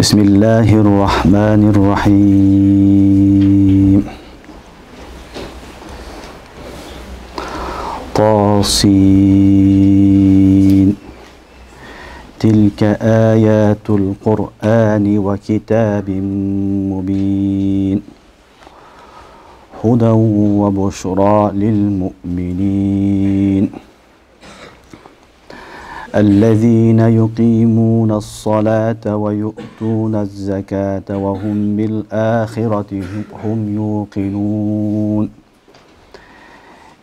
بسم الله الرحمن الرحيم طاسين تلك آيات القرآن وكتاب مبين هدى وبشرى للمؤمنين الذين يقيمون الصلاة ويؤتون الزكاة وهم بالآخرة هم يوقنون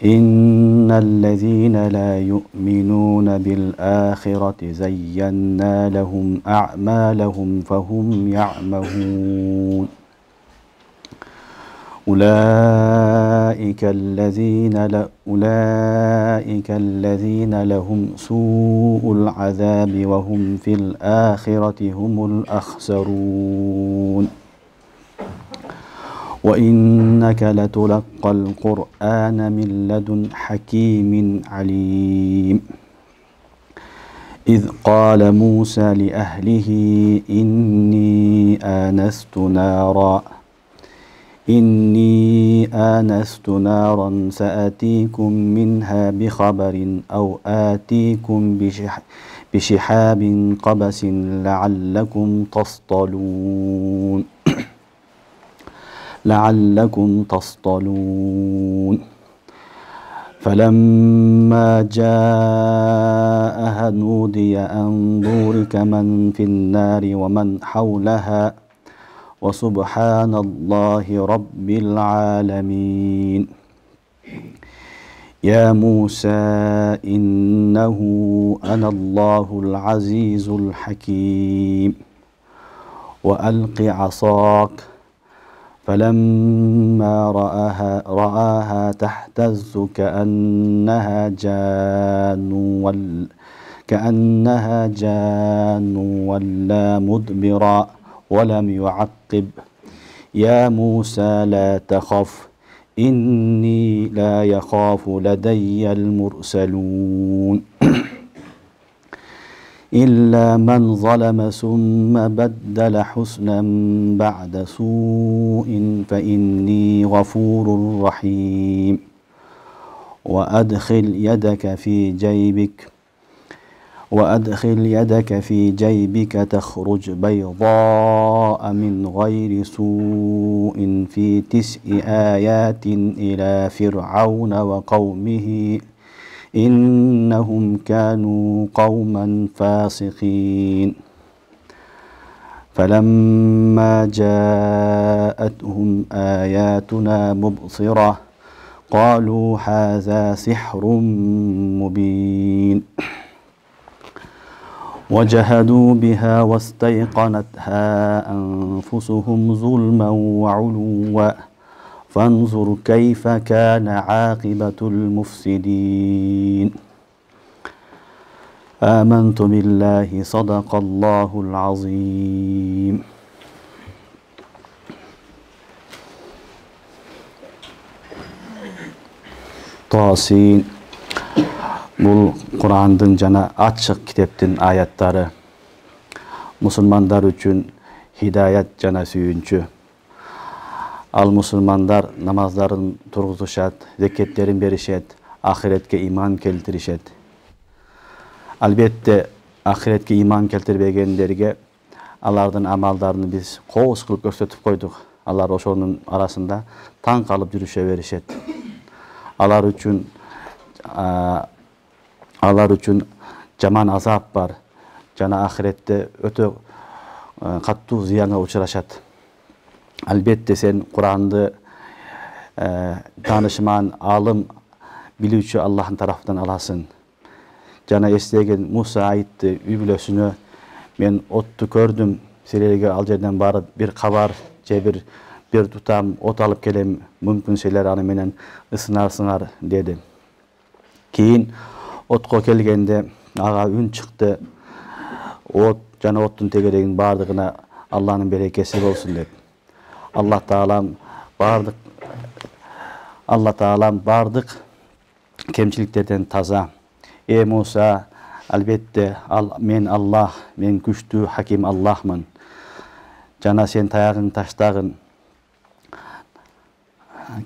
إن الذين لا يؤمنون بالآخرة زينا لهم أعمالهم فهم يعمهون أولئك الذين لهم سوء العذاب وهم في الآخرة هم الأخسرون وإنك لتلقى القرآن من لدن حكيم عليم إذ قال موسى لأهله إني آنست نارا سآتيكم منها بخبر أو آتيكم بشهاب قبس لعلكم تصطلون فلما جاءها نودي أن بورك من في النار ومن حولها وسبحان الله رب العالمين يا موسى إنه أنا الله العزيز الحكيم وألق عصاك فلما رآها تهتز كأنها جان ولا مدبرا ولم يعقب يا موسى لا تخف إني لا يخاف لدي المرسلون إلا من ظلم ثم بدل حسنا بعد سوء فإني غفور رحيم وأدخل يدك في جيبك تخرج بيضاء من غير سوء في 9 آيات إلى فرعون وقومه إنهم كانوا قوما فاسقين فلما جاءتهم آياتنا مبصرة قالوا هذا سحر مبين وجحدوا بها واستيقنتها أنفسهم ظلما وعلوا فانظر كيف كان عاقبة المفسدين آمنت بالله صدق الله العظيم Tasin. Бұл Құранның жана ачык китептин аяттары мусулмандар үчүн хидаят жана сүйүнчү. Ал мусулмандар намаздарын тургузушат, зекеттерин беришет, ахиретке иман келтиришет. Албетте ахиретке иман келтирбегендерге алардын амалдарын биз коос кылып көрсөтүп койдук. Алар ошонун арасында таң калып жүрүшө беришет. Алар үчүн жаман азап бар. Жана ахиретте өтө каттуу зыянга учурашат. Албетте сен Куранды таанышман, алым, билүүчү Аллахтын тарафынан аласың. Жана эстеген Муса айтты үй бүлөсүнө, мен отту көрдүм, силерге ал жерден барып бир кабар же бир тутам от алып келем, мүмкүн силер аны менен ысынарсыңар деди. Кийин отко келгенде ага үн чыкты. От жана оттун тегерегинин бардыгына Алланын берекеси болсун деп. Алла Таалам бардык кемчиликтерден таза. Муса, албетте мен Аллах, мен күчтүү хаким Аллахмын. жана сен таягың таштагын,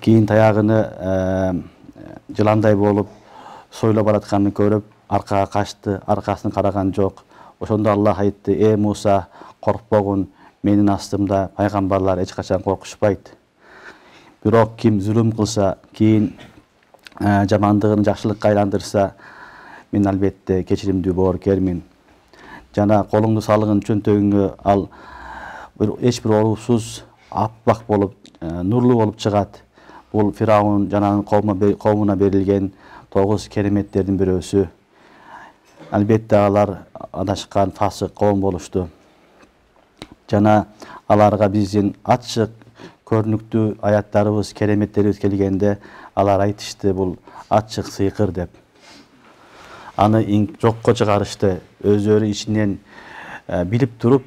кийин таягыны жыландай болуп сойлоп баратканын көрүп аркага качты, аркасын караган жок. Ошондо Аллах айтты: Муса, коркпогун, менин астымда пайгамбарлар эч качан коркушпайт. Бирок ким зулум кылса, кийин жамандыгын жакшылыкка айландырса, мен албетте кечиримдүү боорукермин. Жана колуңду салгын чөнтөгүңө ал эч бир оорусуз аппак болуп, нурлуу болуп чыгат. Бул Фираун жана коомуна берилген 9 кереметтердин бирөөсү. Албетте алар адашкан фасык коом болушту. Жана аларга биздин ачык көрүнүктүү аяттарыбыз, кереметтерибиз келгенде алар айтышты: бул ачык сыйкыр деп. Аны жокко чыгарышты. Өздөрү ичинен билип туруп,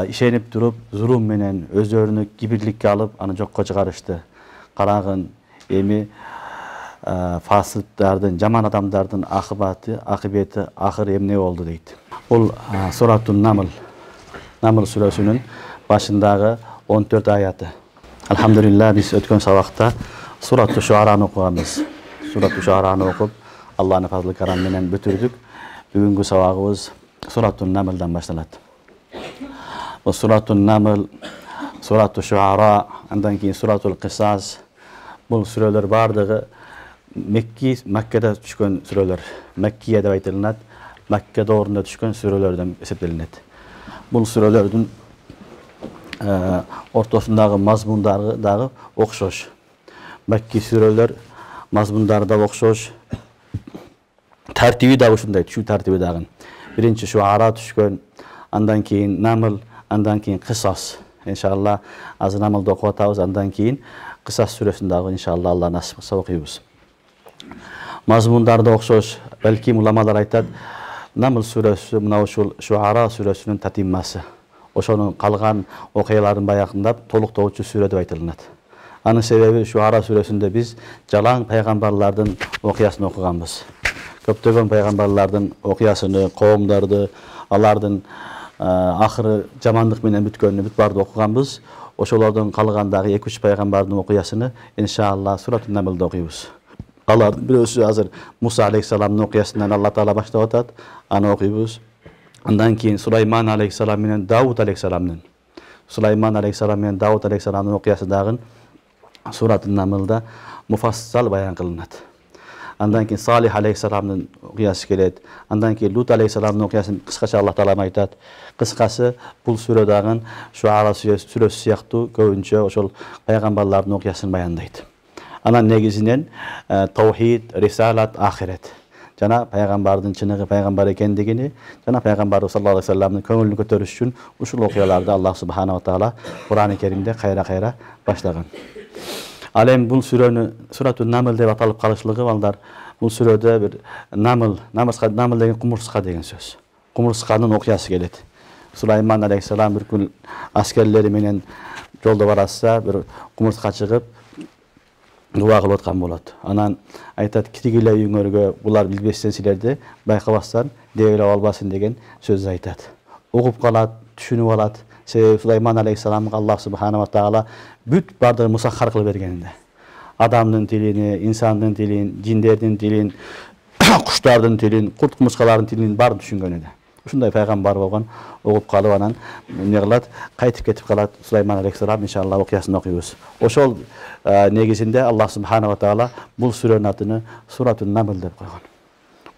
ишенип туруп, зулум менен өздөрүнү кибирликке алып, аны жокко чыгарышты. Карагын, эми фасыктардын, жаман адамдардын акыбети акыры эмне болду дейт. Бул Суратун Намл, Намл сүрөсүнүн башындагы 14 аяты. Алхамдулилlah, биз өткөн сабакта Сурату Шуараны окуганбыз. Сурату Шуараны окуп, Аллахтын фазлы карам менен бүтүрдүк. Бүгүнкү сабагыбыз Суратун Намлдан башталат. Бул Суратун Намл, Сурату Шуара, андан кийин Суратул Кисас. Бул сүрөлөр бардыгы Маккада түшкөн сүрөлөр. Маккия деп айтылат. Макка доорунда түшкөн сүрөлөрдөн эсептелинет. Бул сүрөлөрдүн ортосундагы мазмундары дагы окшош. Макки сүрөлөр мазмундары да окшош. Тартиби да ушундай, түшүү тартиби дагы. Биринчи Шуара түшкөн, андан кийин Намл, андан кийин Кисас. Иншалла азыр Намлды окуп атабыз, андан кийин Кисас сүрөсүн дагы иншалла Алла насип кылса окуйбуз. Мазмундары да окшош. Балким уламалар айтат: Намл сүрөсү мына ушул Шуара сүрөсүнүн татиммасы. Ошонун калган окуяларын баягындап толуктоочу сүрө деп айтылат. Анын себеби Шуара сүрөсүндө биз жалаң пайгамбарлардын окуясын окуганбыз. Көптөгөн пайгамбарлардын окуясыны, коомдарды, алардын акыры жамандык менен бүткөнүн бүт барды окуганбыз. Ошолордон калгандагы 2-3 пайгамбардын окуясыны иншалла Суратун Намлда окуйбуз. Алардын бирөөсү азыр Муса алейхиссаламдын окуясынан Алла Таала баштап атат. Аны окуйбуз. Андан кийин Сулайман алейхиссалам менен Давуд алейхиссаламдын. Сулайман алейхиссалам менен Давуд алейхиссаламдын окуясы дагы Суратун Намлда муфассал баян кылынат. Андан кийин Салих алейхиссаламдын окуясы келет. Андан кийин Лут алейхиссаламдын окуясын кыскача Алла Таала айтат. Кыскасы бул сүрө дагы Шуара сүрөсү сыяктуу көбүнчө ошол пайгамбарлардын окуясын баяндайт. Анан негизинен таухид, рисалат, ахирет. Жана пайгамбардын чыныгы пайгамбар экендигини, жана пайгамбарыбыз саллаллаху алейхи вассаламдын көңүлүн көтөрүш үчүн ушул окуяларды Аллах субханаху ва таала Кур'ан-ы Керимде кайра баштаган. Ал эми бул сүрөнү Суратун Намл деп аталып калышлыгы балдар, бул сүрөдө бир намл деген кумурска деген сөз. Кумурсканын окуясы келет. Сулайман алейхиссалам бир күн аскерлери менен жолдо баратса, бир кумурска чыгып дуа кылып аткан болот. Анан айтат: киргиле үйүңөргө, булар билбестен силерди байкабастан дебелеп албасын деген сөз айтат. Угуп калат, түшүнүп алат. Себеби Сулайман алейхиссаламга Аллах субханаху ва таала бүт бардыгын мусаххар кылып бергенде. Адамдын тилини, инсандын тилин, жиндердин тилин, куштардын тилин, курт кумурскалардын тилин баарын түшүнгөн эди. Ушундай пайгамбар болгон, угуп калып анан эмне кылат? Кайтып кетип калат Сулайман алейхиссалам, иншалла окуясын окуйбуз. Ошол негизинде Аллах субханаху ва таала бул сүрөнүн атын Суратун Намл деп койгон.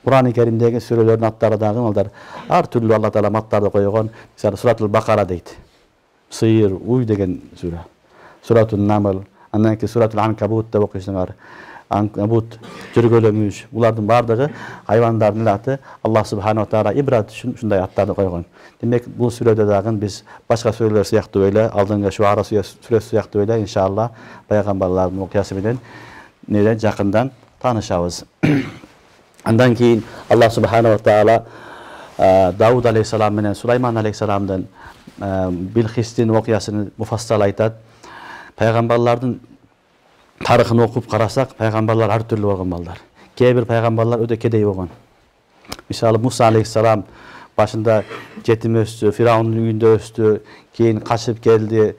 Кур'ан-ы Керимдеги сүрөлөрдүн аттары дагы балдар ар түрлүү Алла Таала аттарды койгон. Мисалы Суратул Бакара дейт. Сыйыр, уй деген сүрө. Суратун Намл, андан кийин Суратул Анкабут деп окуйсуңар. Анкабут, жөргөлөмүш. Булардын бардыгы хайвандардын аты. Аллах субханаху ва таала ибрат үчүн ушундай аттарды койгон. Демек бул сүрөдө дагы биз башка сүрөлөр сыяктуу эле, алдыңкы Шуара сүрөсү сыяктуу эле иншалла пайгамбарлардын окуясы менен неден жакындан таанышабыз. Андан кийин Аллах субханаху ва таала Давуд алейхиссалам менен Сулайман алейхиссаламдын Билхистин окуясын муфассал айтат. Пайгамбарлардын тарыхын окуп карасак, пайгамбарлар ар түрлүү болгон балдар. Кээ бир пайгамбарлар өтө кедей болгон. Мисалы Муса алейхиссалам Başında yetim östü, Firavun'un uyunda östü, keyin kaçıp geldi,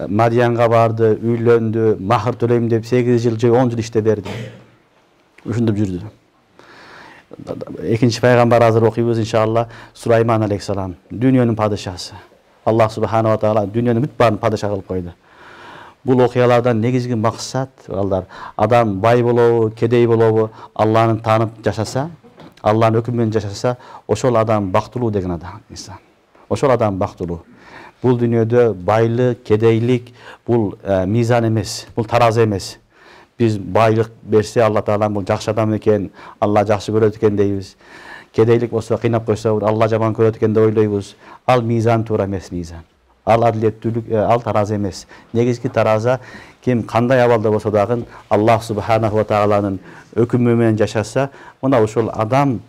Madyan'a vardı, üylöndü, mahır төлeyim dep 8 yıl, 10 yıl işte verdi. Uşundап жүрдü. Ekinci peygamber hazır okuyuz inşallah. Süleyman aleyhisselam, dünyanın padişahı. Allah subhanahu wa taala dünyanın bütün barını padişah kılıp koydu. Bu okuyalardan negizgi maksat adam bay bolobu, kedey bolobu, Allah'ın tanıp yaşasa, Allah'ın hükmünü yaşasa, oşol adam baktulu degen adam insan. Oşol adam baktulu. Bu dünyada baylık, kedeylik, bu mizan emes, bu tarazı emes. Biz baylık berse Allah Taala bu жақсы adam eken, Allah жақсы көрөт экен дейбиz. Kedeylik bolsa kıynap koysa Allah жаман көрөт экен деп ойлойбуз. Al mizan tуура эмес mizan. Al adilеттүүлүк, al тараза эмес. Негизги тараза kim кандай абалда болсо дагы Allah Subhanahu wa Taala'nын өкүмү менен жашаса, мына ушул адам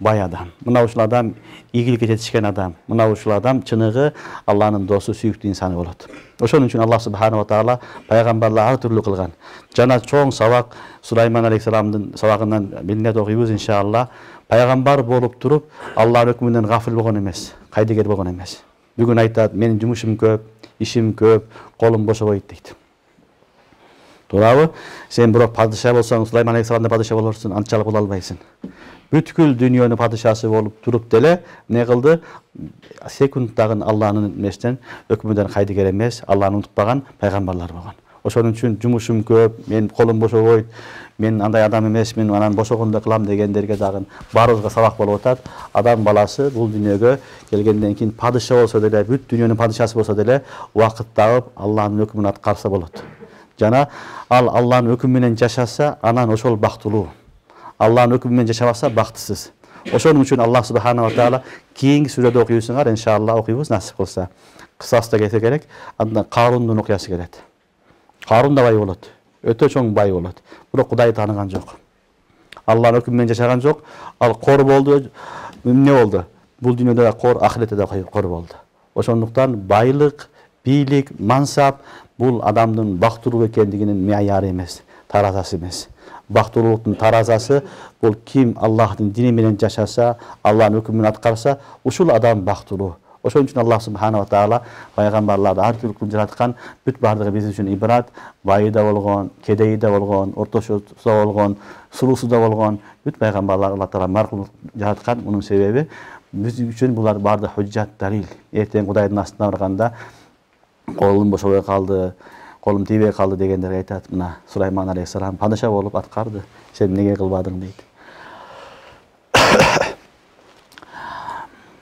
бай адам. Мына ушул адам ийгиликке жетишкен адам. Мына ушул адам чыныгы Алланын досу, сүйүктүү инсаны болот. Ошон үчүн Allah Subhanahu wa Taala пайгамбарлар ар түрлүү кылган. Жана чоң сабак Сулайман алейхисаламдын сабагынан билинет окуйбуз иншалла. Пайгамбар болуп туруп, Алланын өкүмүнөн гафил болгон эмес, кайдыгер болгон эмес. Бүгүн айтат, менин жумушум көп, ишим көп, колум бошобойт дейт. Туурабы? Сен бирок падыша болсоң, Сулайман алейхисаламда падыша болорсуң, анчалык боло албайсың. Бүткүл дүйнөнүн падышасы болуп туруп деле не кылды? Секундтагы Алланын эместен, өкүмүнөн кайдыгер эмес, Алланы унутпаган пайгамбарлар болгон. Ошон үчүн жумушум көп, мен колум бошобойт, мен андай адам эмесмин, анан бошогондо кылам дегендерге дагы баарыбызга сабак болуп атат. Адам баласы бул дүйнөгө келгенден кийин падыша болсо деле, бүт дүйнөнүн падышасы болсо деле, убакыт тагып Алланын өкүмүн аткарса болот. Жана ал Алланын өкүмү менен жашаса, анан ошол бактылуу. Алланын өкүмү менен жашабаса бактысыз. Ошон үчүн Allah Subhanahu wa Taala кийинки сүрөдө окуйсуңар, иншалла окуйбуз насип кылса. Кысаста кете керек, андан Карундун окуясы келет. Карун да бай болот. Өтө чоң бай болот. Бирок Кудай тааныган жок. Алланын өкүмү менен жашаган жок. Ал кор болду. Эмне болду? Бул дүйнөдө да кор, ахиретте да кор болду. Ошондуктан байлык, бийлик, мансап бул адамдын бактылуу экендигинин меяры эмес, таразасы эмес. Бактылуулуктун таразасы бул ким Аллахтын дини менен жашаса, Алланын өкүмүн аткарса, ушул адам бактылуу. Ошон үчүн Allah Subhanahu wa Taala пайгамбарларды ар түрдүү жараткан, бүт бардыгы биз үчүн ибрат, байы да болгон, кедейи да болгон, ортошосу да болгон, сулуусу да болгон, бүт пайгамбарлар Allah Taala маркум жараткан. Мунун себеби биз үчүн булар барды хужжат, далил. Эртең Кудайдын астына барганда колум бошобой калды, колум тийбей калды дегендер айтат, мына Сулайман алейхисалам падыша болуп аткарды, сен эмнеге кылбадың дейт.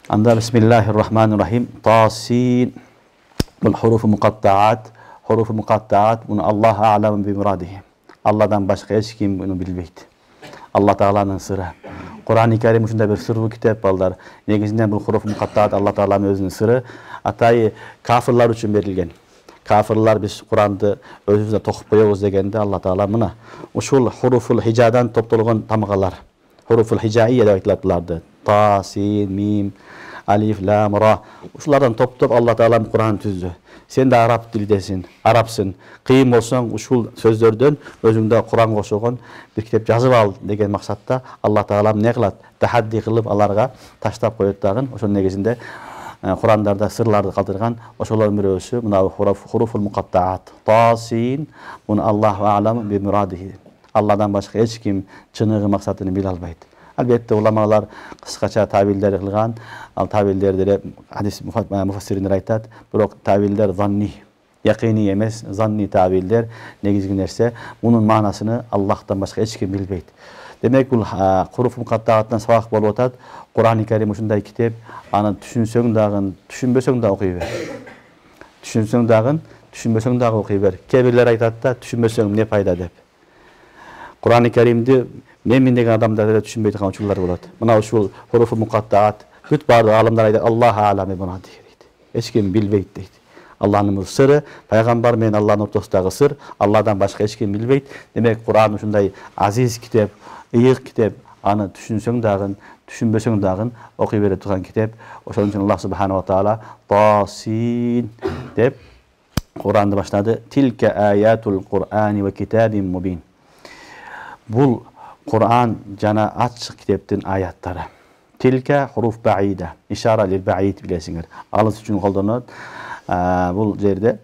Анда бисмиллахир-рахманир-рахим. Тасин. Бул хуруфу муқаттаат, муну Аллах а'ламу би мурадихи. Алладан башка эч ким муну билбейт. Алла Тааланын сыры. Кур'ан-ы Карим ушундай бир сырдуу китеп балдар. Негизинен бул хуруфу муқаттаат Алла Тааланын өзүнүн сыры. Атайы кафирлар үчүн берилген. Кафирлар биз Куранды өзүбүздө токуп коебуз дегенде Алла Таала мына ушул хуруфул хижадан топтолгон тамгалар. Хуруфул хижаия деп айтылат. Та, син, мим, алиф, лам, ра. Ушулардан топтоп Алла Таала Кур'ан түздү. Сен да араб тилдесин, арабсың. Кыйын болсоң ушул сөздөрдөн өзүңдө Кур'ан кошулгон бир китеп жазып ал деген максатта Алла Таала эмне кылат? Тахадди кылып аларга таштап коет дагы. Ошонун негизинде Курандарда сырларды калтырган ошолордун бирөөсү мына хуруфул муқаттаат. Тасин, муну Аллаху а'ламу би мурадихи. Алладан башка эч ким чыныгы максатын биле албайт. Албетте уламалар кыскача тавилдер кылган, ал тавилдер деле хадис муфассириндер айтат, бирок тавилдер занни, якыйни эмес, занни тавилдер негизги нерсе. Мунун маанасыны Аллахтан башка эч ким билбейт. Демек бул хуруф муқаттааттан сабак болуп атат. Кур'ан-ы Карим ушундай китеп, аны түшүнсөң дагы, түшүнбөсөң да окуй бер. Түшүнсөң дагы, түшүнбөсөң дагы окуй бер. Кээ бирлер айтат да, түшүнбөсөң эмне пайда деп. Кур'ан-ы Каримди мен деген адамдар деле түшүнбөй турган учурлар болот. Мына ушул хуруфу муқаттаат бүт бардык аалымдар айтат, Аллаху а'ламу би мурадихи дейт. Эч ким билбейт дейт. Алланын сыры, пайгамбар менен Алланын ортосундагы сыр, Алладан башка эч ким билбейт. Демек Кур'ан ушундай азиз китеп, ыйык китеп, аны түшүнсөң дагы, түшүнбөсөң дагы окуй бере турган китеп. Ошон үчүн Аллах Субханаху ва Таала Тасин деп Куранды баштады. Тилка аятул Кур'ани ва китабин мубин. Бул Кур'ан жана ачык китептин аяттары. Tilka huruf ba'ida. İşara lil ba'id bilesingер. Alыс үчүн колдонот. Бул жерде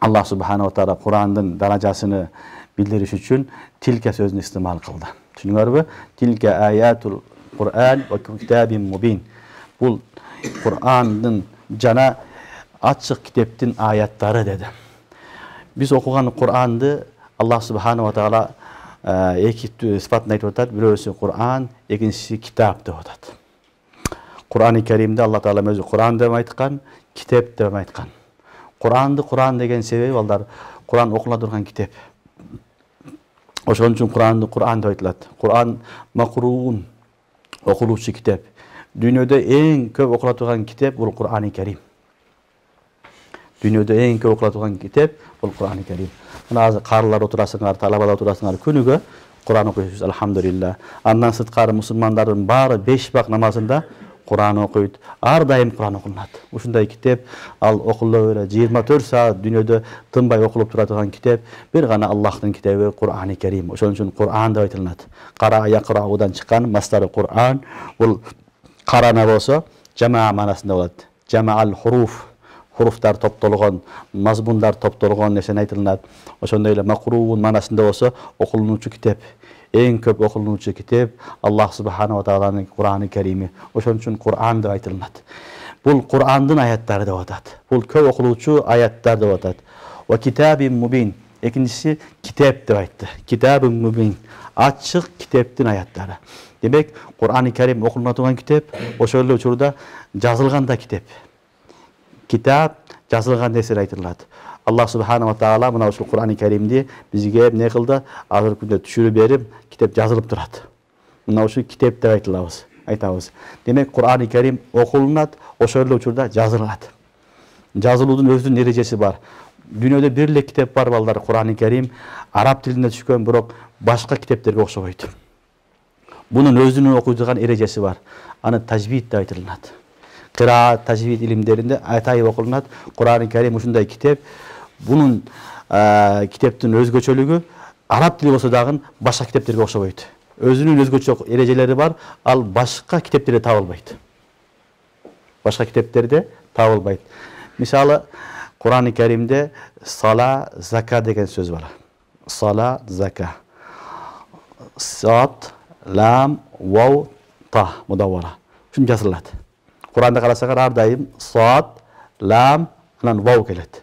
Allah subhanahu wa ta'ala Kur'an'ın darajasını bildiriş üçün tilka sözünü istimal kıldı. Düşünüyorsunuz mu? Tilka ayatul Kur'an ve kitabin mubin. Bu Kur'an'ın cana açık kitaptın ayetleri dedi. Biz okugan Kur'an'dı Allah subhanahu wa ta'ala iki sıfatını aytıp atады. Birisi Kur'an, ikincisi kitap деп atады. Kur'an-ı Kerim'de Allah Teala özü Kur'an деп айтқан, kitap деп айтқан. Kur'an деген себеби балдар Kur'an окула турган kitap. Ошон үчүн Kur'an деп айтылат. Kur'an макруун, окулуучу kitap. Дүйнөдө эң көп окула турган kitap бул Kur'an-ı Kerim. Дүйнөдө эң көп окула турган kitap бул Kur'an-ı Kerim. Мына азыр карылар отурасыңар, талабалар отурасыңар, күнүгө Kur'an окуйсуз, алхамдулилла. Андан сырткары мусулмандардын баары 5 вак намазында Kur'an okuyut. Ар дайым Kur'an окулат. Ушундай китеп ал окулуп эле 24 саат дүйнөдө тынбай окулуп тура турган китеп бир гана Аллахтын китеби Kur'an-ı Kerim. Ошон үчүн Kur'an деп айтылат. Кара якыраудан чыккан мастары Kur'an. Бул карана болсо жамаа маанасында болот. Жамаал хуруф. Huruftар топтолгон, мазмундар топтолгон нерсени айтылат. Ошондой эле макруун маанасында болсо окулунуучу китеп. Эң көп окулунуучу китеп Аллах субханаху ва тааланын Kur'an-ы Керими. Ошон үчүн Kur'an деп айтылат. Бул Kur'андын аяттары деп атат. Бул көп окулуучу аяттар деп атат. Ва китабин мубин. Экинчиси китеп деп айтты. Китабин мубин. Ачык китептин аяттары. Демек, Kur'an-ы Керим окулуна турган китеп, ошол эле учурда жазылган да китеп. Kitap жазылган нерсе айтылат. Allah subhanahu wa ta'ala mına uşul Kur'an-ı Kerim'de bizge ne kıldı? Azır günde düşürüp berip kitap жазылып турат. Mına uşul kitap деп айтабыз. Demek Kur'an-ı Kerim okulunat, ошол эле учурда жазылат. Жазылуудун өзүнүн эрежеси бар. Дүйнөдө бир эле китеп бар балдар, Kur'an-ı Kerim араб тилинде түшкөн, бирок башка китептерге окшобойт. Bunun özünün okuyduğun erecesi var. Anı tecvid de aytılınat. Kıraat, tecvid ilimlerinde ayetayı okulunat. Kur'an-ı Kerim uşunday kitap. Bunun kitaptın özgöçölüğü Arap dili olsa dağın başka kitaplarga okşabaydı. Özünün özgöçö ereceleri var. Al başka kitapları табылбайт. Başka kitapları da табылбайт. Misali Kur'an-ı Kerim'de sala, zaka degen söz var. Sala, zaka. Sad, lam, vav, ta mudavvara. Şunu yazıladi. Kur'an'da qarasaqar har daim sad, lam, bilan vav keladi.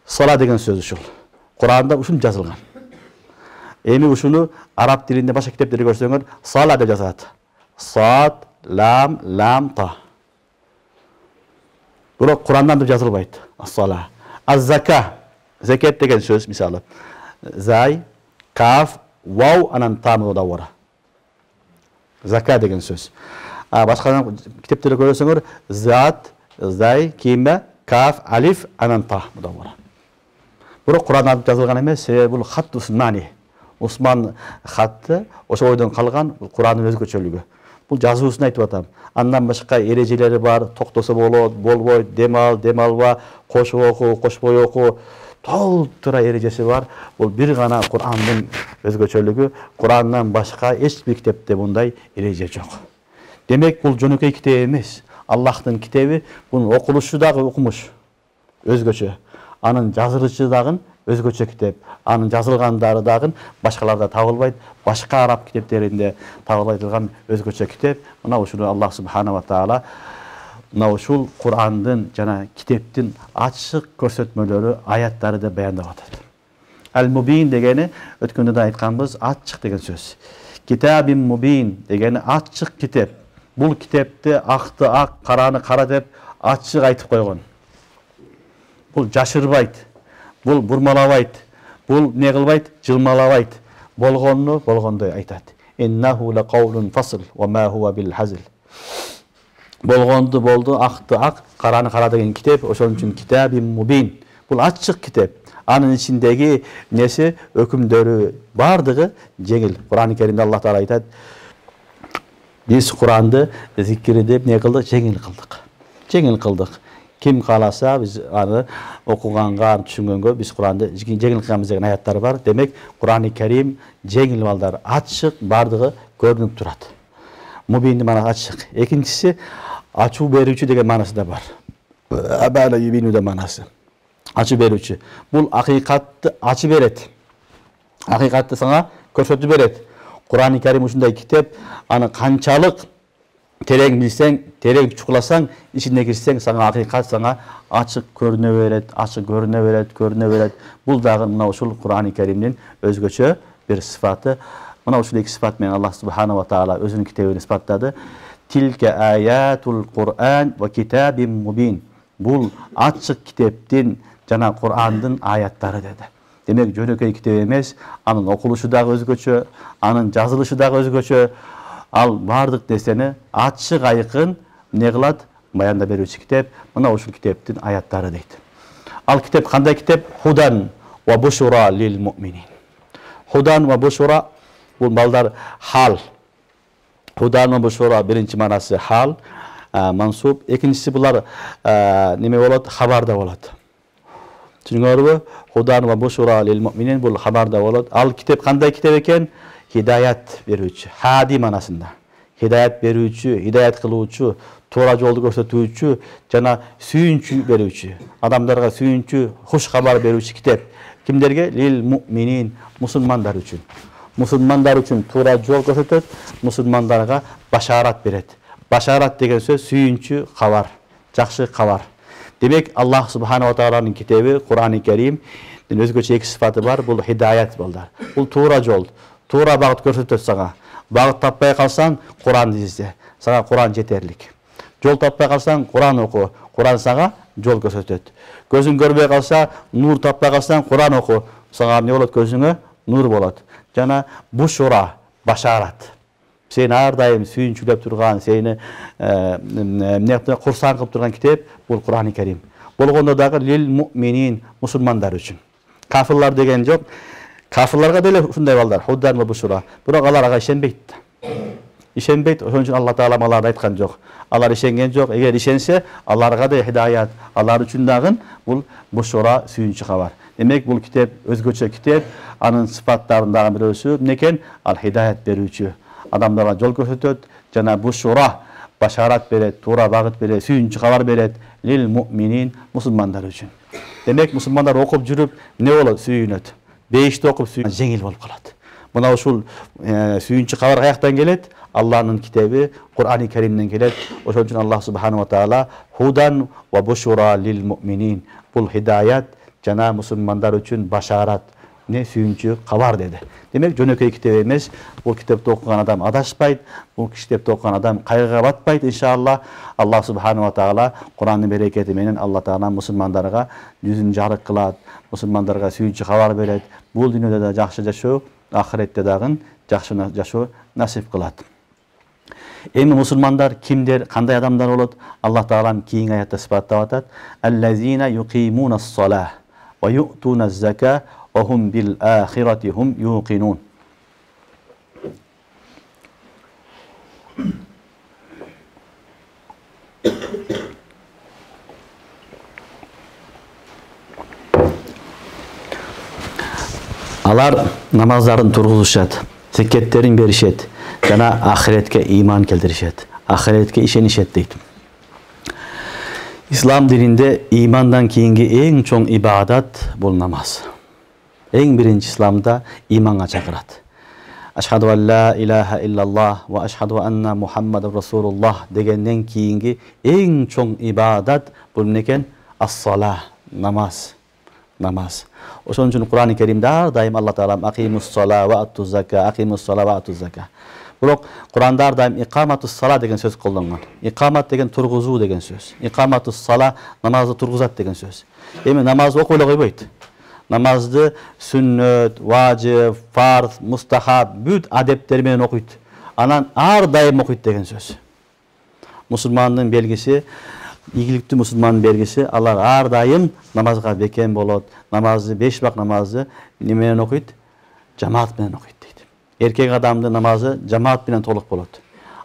Sala degen söz uşul. Kur'an'da uşun yazılgan. Emi uşunu Arap dilinde başka kitapları görsöңөр sala deb yazat. Sad, lam, lam, ta. Biroq Kur'an'dan deb yazılbayt. As-sala. Az-zaka. Zekat degen söz misali. Zay, kaf, vav anan ta mudavvara. Zaka degen söz. Başka kitapları görsöңөр zat, zay, kime, kaf, alif anan ta mudavvara. Biroq Kur'an'dan yazılgan emas, sebebi bu hat Usmani. Osman хатты ошо ойдон калган Куранын өзгөчөлүгү. Бул жазуусун айтып атам. Андан башка эрежелери бар, токтосо болот, болбойт, дем алба, кошуп оку, кошпой оку, толтура эрежеси бар. Бул бир гана Куранын өзгөчөлүгү. Курандан башка эч бир китепте мындай эреже жок. Демек бул жөнөкөй китеп эмес. Аллахтын китеби, бунун окулушу дагы окумуш өзгөчө. Анын жазылышы дагы өзгөчө китеп. Анын жазылгандары дагы башкаларда табылбайт. Башка араб китептеринде табылбайтылган өзгөчө китеп. Мына ушуну Аллах субханаху ва таала мына ушул Курандын жана китептин ачык көрсөтмөлөрү, аяттары деп баяндап атат. Ал-мубин дегени өткөндө да айтканбыз, ачык деген сөз. Китабин мубин дегени ачык китеп. Бул китепте акты ак, караны кара деп ачык айтып койгон. Бул жашырбайт. Бул бурмалабайт. Бул не кылбайт? Жылмалабайт. Болгонну болгондой айтат. Иннаху лакаулун фасл ва ма хува бил hazl. Болгонду болду, акты ак, караны кара деген китеп, ошон үчүн китабин мубин. Бул ачык китеп. Анын ичиндеги нерсе, өкүмдөрү бардыгы жеңил. Кур'ан-ы Керимде Аллах Таала айтат: "Биз Куранды зикир деп не кылдык? Жеңил кылдык." Жеңил кылдык. Kim kalasa biz anı okuganга, düşüngөнгө biz Kur'an'da жеңил кылганбыз деген аяттар бар. Демек Kur'an-ı Kerim жеңил балдар, ачык бардыгы көрүнүп турат. Mubin manası açık. İkincisi açı berүүчү деген manası da var. Abana yubinu da manası. Açı berүүчү. Bul hakikatты açı beret. Hakikatты sana көрсөтүп берет. Kur'an-ı Kerim ушундай kitap, аны канчалык tereң bilsең, tereң çukulasаң, içine girсең, sana hakikat sana açık görüne beret, açık görüne beret. Bul dagы mына ушул Kur'an-ı Kerim'nin özgöçö bir sıfatı. Mına ушул iki sıfat менен Allah Subhanahu wa Taala özünün kitabını isbatladı. Tilke ayatul Kur'an ve kitabim mubin. Bul açık kitaptın jana Kur'andın ayatları dedi. Demek jönökөй kitap emes, anın okuluşu dagы özgöçö, anın жазылышы dagы özgöçö. Al bardыk deseni açık ayıkın ne kılat? Bayanda berүүчү kitap. Mına ушул kitaptın ayatları deydi. Al kitap kандай kitap? Hudan ve bushra lil mu'minin. Hudan ve bushra bu balдар hal. Hudan ve bushra birinci manası hal, mansup. İkincisi bular neme bolat? Habarda bolat. Tushunarlimi? Hudan ve bushra lil mu'minin bu habarda bolat. Al kitap kандай kitap eken? Hidayat berүүчү, hadi manasında. Hidayat berүүчү, hidayat kılуучу, toora joldu көрсөтүүчү, жана сүйүнчү берүүчү. Adamlarga sүйүнчү, хуш habar berүүчү kitap. Kimlerge? Lil mu'minin, musulmanlar üçün. Musulmanlar üçün toora jol көрсөтөt, musulmanlarga başarat beret. Başarat degen söz sүйүнчү habar, жакшы habar. Demek Allah Subhanahu wa Ta'ala'nın kitabı, Kur'an-ı Kerim, özgöçe iki sıfatı var. Bu hidayat balдар. Bu toora jol. Toora bağıt көрсөтөt sana. Bağıt tapпай kalsan Kur'an izle. Sana Kur'an yeterlik. Jol tapпай kalsan Kur'an oku. Kur'an sana jol көрсөтөt. Gözün görбөй kalsa, nur tapпай kalsan Kur'an oku. Sana ne bolat gözüne? Nur bolat. Jana bu şura, başarat. Seni her daim sүйүнчүлөp turgan, seni kursan kılıp turgan kitap bu Kur'an-ı Kerim. Bolgondo dagы lil mu'minin, musulmanlar üçün. Kafirlar degen jok. Kafirlarga dele ушундай балдар, Hudan ve bushra. Bırak alarga işenbeyt. İşenbeyt, onun için Allah Teala malarda aytkan jok. Alar işengen jok. Eğer işense, alarga da hidayat. Alar üçün dagın bu bushra sүйүнчү habar. Demek bu kitap özgöçe kitap, anın sıfatlarından birisi neken? Al hidayat berүүчү. Adamlara jol көрсөтөt, jana bushra başarat beret, toora bagıt beret, sүйүнчү habar beret lil mu'minin, musulmanlar üçün. Demek musulmanlar okup жүрүp ne bolot? Sүйүnөt. Beşte okup жеңил болуп калат. Mına ушул sүйүнчү habar kayaktan gelet? Allah'ın kitabı Kur'an-ı Kerim'den gelet. Oşun için Allah Subhanahu wa Ta'ala Hudan ve bushra lil mu'minin. Bul hidayat jana musulmanlar üçün başarat, ne sүйүнчү habar dedi. Demek jönökөй kitap emes. Bu kitapta okugan adam adaşpayt. Bu kitapta okugan adam kaygıga batpayt inşallah. Allah Subhanahu wa Ta'ala Kur'an'ın bereketi menen Allah Ta'ala musulmanlarga yüzün jarık kılat. Musulmanlarga sүйүнчү habar beret. Bu dünyada da jakşı jaşоо, ahirette dagın jakşı jaşoo nasip kılat. Endi musulmanlar kimdir, kanday adamlar bolot? Allah Ta'ala kийинки ayatda sifatlap atat. Allazina yuqimunas-salah ve yu'tunaz-zakah ve hum bil ahireti hum yuqinun. Alar namazlarını turguzuşat, zeketlerin berişet, jana ahiretke iman keltirişet, ahiretke işenişet deydi. İslam dininde imandan keyingi en çoğun ibadat bul namaz. En birinci İslam'da imana çakırat. Eşhedü en la ilahe illallah ve eşhedü enne Muhammeden Resulullah degenden keyingi en çoğun ibadat bul neken? As-salah, namaz. Namaz. Oşun için Kur'an-ı Kerim'de daim Allah Teala aqimus-salah ve atuz-zakah, aqimus-salah ve atuz-zakah. Biroq Kur'anda daim iqamatus-salah degen söz kollangan. İqamat degen turguzu degen söz. İqamatus-salah namazı turguzat degen söz. Emin namaz okuyla koybayt. Namazdı sünnet, vacib, farz, mustahab, büt adepleri menen okuyt. Anan ar daim okuyt degen söz. Musulmanın belgisi, İyilikli musulmanın belgisi, Allah ar daim namazga beken bolot. Namazı, 5 vak namazı nemenen okuyt? Cemaat menen okuyt deydi. Erkek adamdı namazı cemaat menen toluk bolot.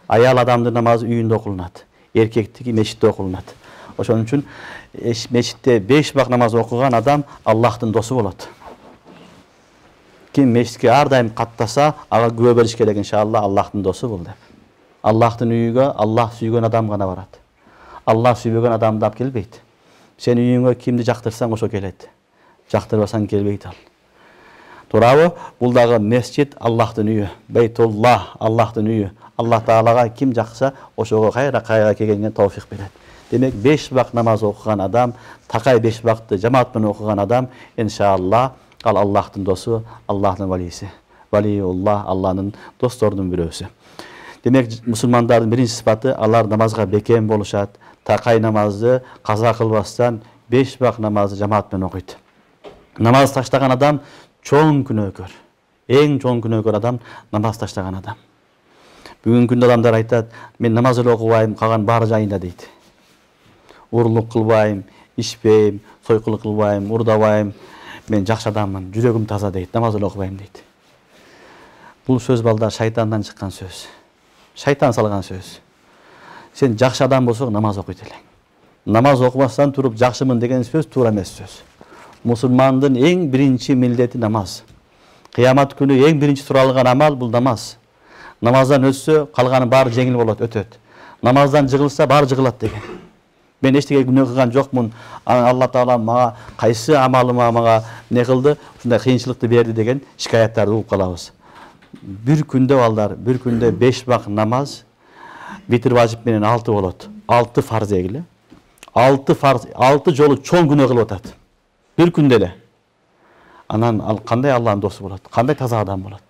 Ayal adamdı namazı üyünde okulunat. Erkekteki meşitte okulunat. Oşun için meşitte 5 vak namaz okugan adam Allah'tın dostu bolot. Kim meşitke ar daim kattasa, ağa güve beriş gerek inşallah Allah'tın dostu bol dep. Allah'tın үйüge Allah sүйген адам gana barat. Allah sүйбеген адамды алып келбейт. Sen үйüңө kimdi жактырсаң ошо келет. Жактырбасаң келбейт ал. Туурабы? Бул дагы месчит Аллахтын үйү. Бейтуллах, Аллахтын үйү. Аллах Таалага ким жакса, ошого кайра келгенге товфик берет. Демек 5 вакыт намаз окуган адам, такай 5 вакытты жамаат менен окуган адам, иншаллах, ал Аллахтын досу, Аллахтын валиси. Валиуллах, Аллахтын досторунун бирөөсү. Демек мусулмандардын биринчи сыпаты алар намазга бекем болушат. Такай намазды каза кылбастан 5 вакыт намазды жамаат менен окуйт. Намаз таштаган адам чоң күнөөкөр. Эң чоң күнөөкөр адам намаз таштаган адам. Бүгүнкү күндө адамдар айтат, мен намаз эле окубайм, калган баары жайында дейт. Урлук кылбайм, ичпейм, сойкулук кылбайм, урдабайм, мен жакшы адаммын, жүрөгүм таза дейт, намаз эле окубайм дейт. Бул сөз балдар шайтандан чыккан сөз. Шайтан салган сөз. Сен жакшы адам болсоң намаз окуйт элең. Намаз окубастан туруп жакшымын деген сөз туура эмес сөз. Мусулмандын эң биринчи милдети намаз. Кыямат күнү эң биринчи суралган амал бул намаз. Намаздан өтсө, калганы баары жеңил болот, өтөт. Намаздан жыгылса, баары жыгылат деген. Мен эчтеге күнөө кылган жокмун. Алла Таала мага кайсы амалыма мага не кылды, ушундай кыйынчылыкты берди деген шикаяттарды угуп калабыз. Bir күндө балдар, bir күндө 5 вакыт намаз, витр важип менен 6 болот. 6 фарз эгиле. 6 фарз, 6 жолу чоң күнөө кылып атат. Bir күндө эле. Анан ал кандай Аллахтын досу болот? Кандай таза адам болот?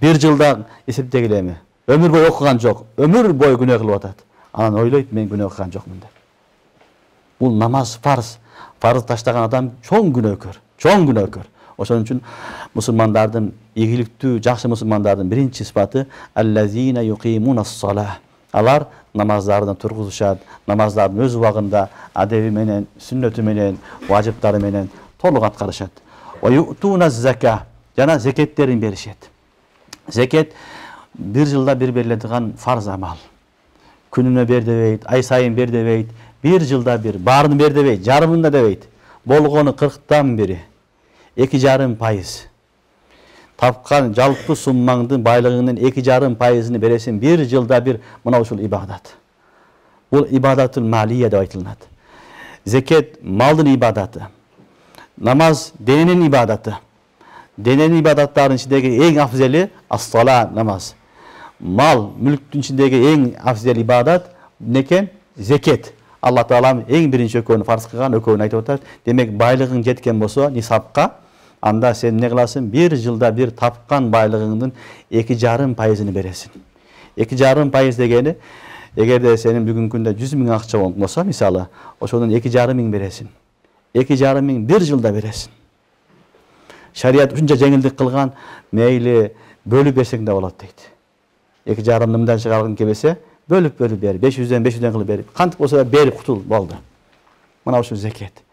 Bir жылда эсептегиле эми. Өмүр бою окуган жок, өмүр бою күнөө кылып атат. Анан ойлойт, мен күнөө кылган жокмун деп. Бул намаз фарз. Фарз таштаган адам чоң күнөөкөр, чоң күнөөкөр. Ошон үчүн мусулмандардын ийгиликтүү, жакшы мусулмандардын биринчи сыпаты аллазина юқимунас-салах. Алар намаздарын тургузушат, намаздарын өз убагында, адеби менен, сүннөтү менен, важиптары менен толук аткарышат. Ва ю'туназ-зака. Жана зекеттерин беришет. Зекет bir жылда bir берилетиган фарз амал. Күнүнө бер дебейт, ай сайын бер дебейт, bir жылда bir, баарын бер дебейт, жарымын да дебейт. Болгону 40тан бири. 2,5%. Тапкан жалпы суммаңдын байлыгынын 2,5%-ны бересин, bir жылда bir, мына ушул ибадат. Бул ибадатул малия деп айтылат. Зекет малдын ибадаты. Намаз дененин ибадаты. Дененин ибадаттарынын ичиндеги эң афзели ас-сала, намаз. Мал, мүлктүн ичиндеги эң афзел ибадат некен? Зекет. Алла Таалам эң биринчи экөөнү фарз кылган, экөөнү айтып атат. Демек байлыгың жеткен болсо, нисапка, анда сен не кыласың? Bir жылда bir тапкан байлыгыңдын 2,5%-ны бересиң. 2,5% дегени, эгерде сенин бүгүнкү күндө 100 000 акча болсо, мисалы, ошонун 2,5 бересиң. 2,5 bir жылда бересиң. Шарият ушунча жеңилдик кылган, мейли бөлүп берсең да болот дейт. 2,5 мындан чыгаргың келбесе, бөлүп бер, 500-ден 500-ден кылып берип, кантип болсо берип кутул болду. Мына ушул зекет.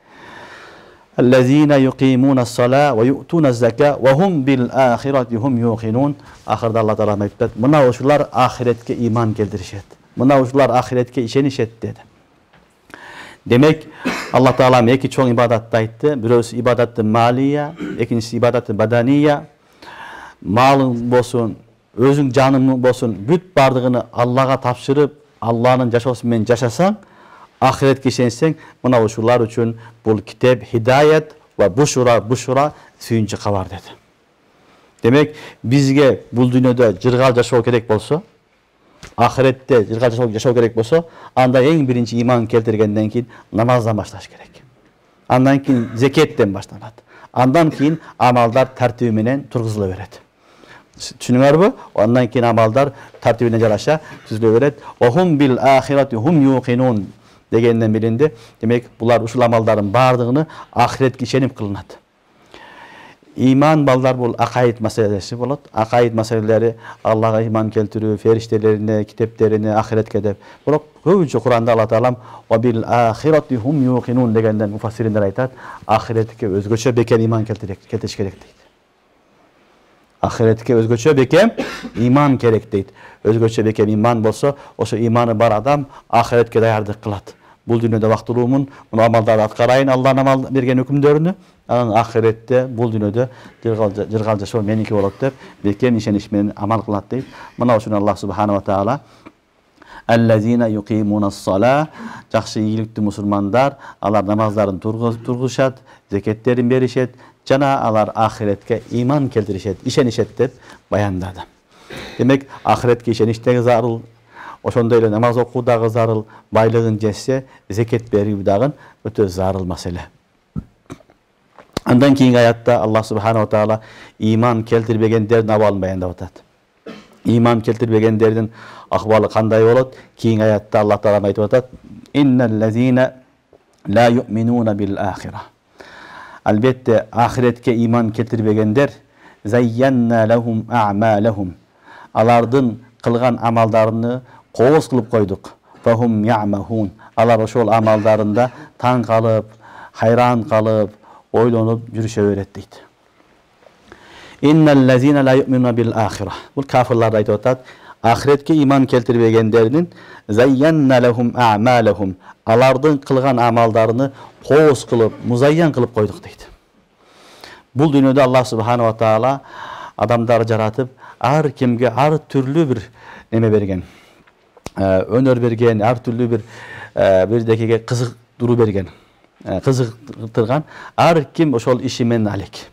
Аллазина юқимунас-салаа ва ю'туназ-зака ва хум бил-ахирати хум юқинун. Ахырда Алла Таала айтат, мына ушулар ахиретке иман келтиришет. Мына ушулар ахиретке ишенишет деди. Демек, Алла Таала эки чоң ибадатты айтты. Бирөөсү ибадатты малия, экинчиси ибадатты баданија. Малың болсун, өзүң жаның болсун, бүт бардыгыны Аллага тапшырып, Алланын жашоосу менен жашасаң, ахиретке ишенсең, мына ушулар үчүн бул китеп хидаят ва бушура сүйүнчү кабар деди. Демек, бизге бул дүйнөдө жыргал жашоо керек болсо, ахиретте жыргал жашоо керек болсо, анда эң биринчи иман келтиргенден кийин намаздан башташ керек. Андан кийин зекеттен башталат. Андан кийин амалдар тартиби менен тургузула берет. Түшүнүңөрбү? Андан кийин амалдар тартибине жараша түзүлө берет. Охум бил ахирати хум юқинун дегенден билинди. Демек, булар ушул амалдардын бардыгыны ахиретке ишенип кылынат. Иман балдар бул акаид маселеси болот. Акаид маселелери Аллага иман келтирүү, фериштелерине, китептерине, ахиретке деп. Бирок көбүнчө Куранда Алла Таалам ва бил ахирати хум юқинун дегенден муфассириндер айтат, ахиретке өзгөчө бекем иман келтириш керек дейт. Ахиретке өзгөчө бекем иман керек дейт. Өзгөчө бекем иман болсо, ошо иманы бар адам ахиретке даярдык кылат. Бул дүйнөдө бактылуумун, мына амалдарды аткарайын, Алланын амал берген өкүмдөрүнү, анан ахиретте бул дүйнөдө жыргал жашоо меники болот деп бекем ишениш менен амал кылат дейт. Мына ушуну Аллах субханаху ва таала Allazina yuqimunas-sala, жакшы ийгиликтүү мусулмандар, алар намаздарын тургузушат, зекеттерин беришет, жана алар ахиретке иман келтиришет, ишенишет деп баяндады. Демек, ахиретке ишениш дагы зарыл, ошондой эле намаз окуу дагы зарыл, байлыгын жетсе, зекет берүү дагы өтө зарыл маселе. Андан кийинки аятта Аллах субханаху таала иман келтирбегендердин абалын баяндап атат. Иман келтирбегендердин ахвалы кандай болот? Кийинки аятта Аллах таала айтып атат: "Инналлазина ла ю'минуна бил ахира." Албетте ахиретке иман келтирбегендер зайянна лахум а'малахум. Алардын кылган амалдарыны кооз кылып койдук. Фахум я'махун. Алар ошол амалдарында таң калып, хайран калып, ойлонуп жүрүшө берет дейт. Инналлазина ла ю'минуна бил ахира. Бул кафирлар айтып атат, ахиретке иман келтирбегендердин зайянна лахум а'малахум. Алардын кылган амалдарыны кооз кылып, музайян кылып койдук дейт. Бул дүйнөдө Аллах субханаху таала адамдарды жаратып, ар кимге ар түрлүү бир неме берген. Өнөр берген, ар түрлүү бирдекеге кызыктыруу берген. Кызыктырган ар ким ошол иши менен алек.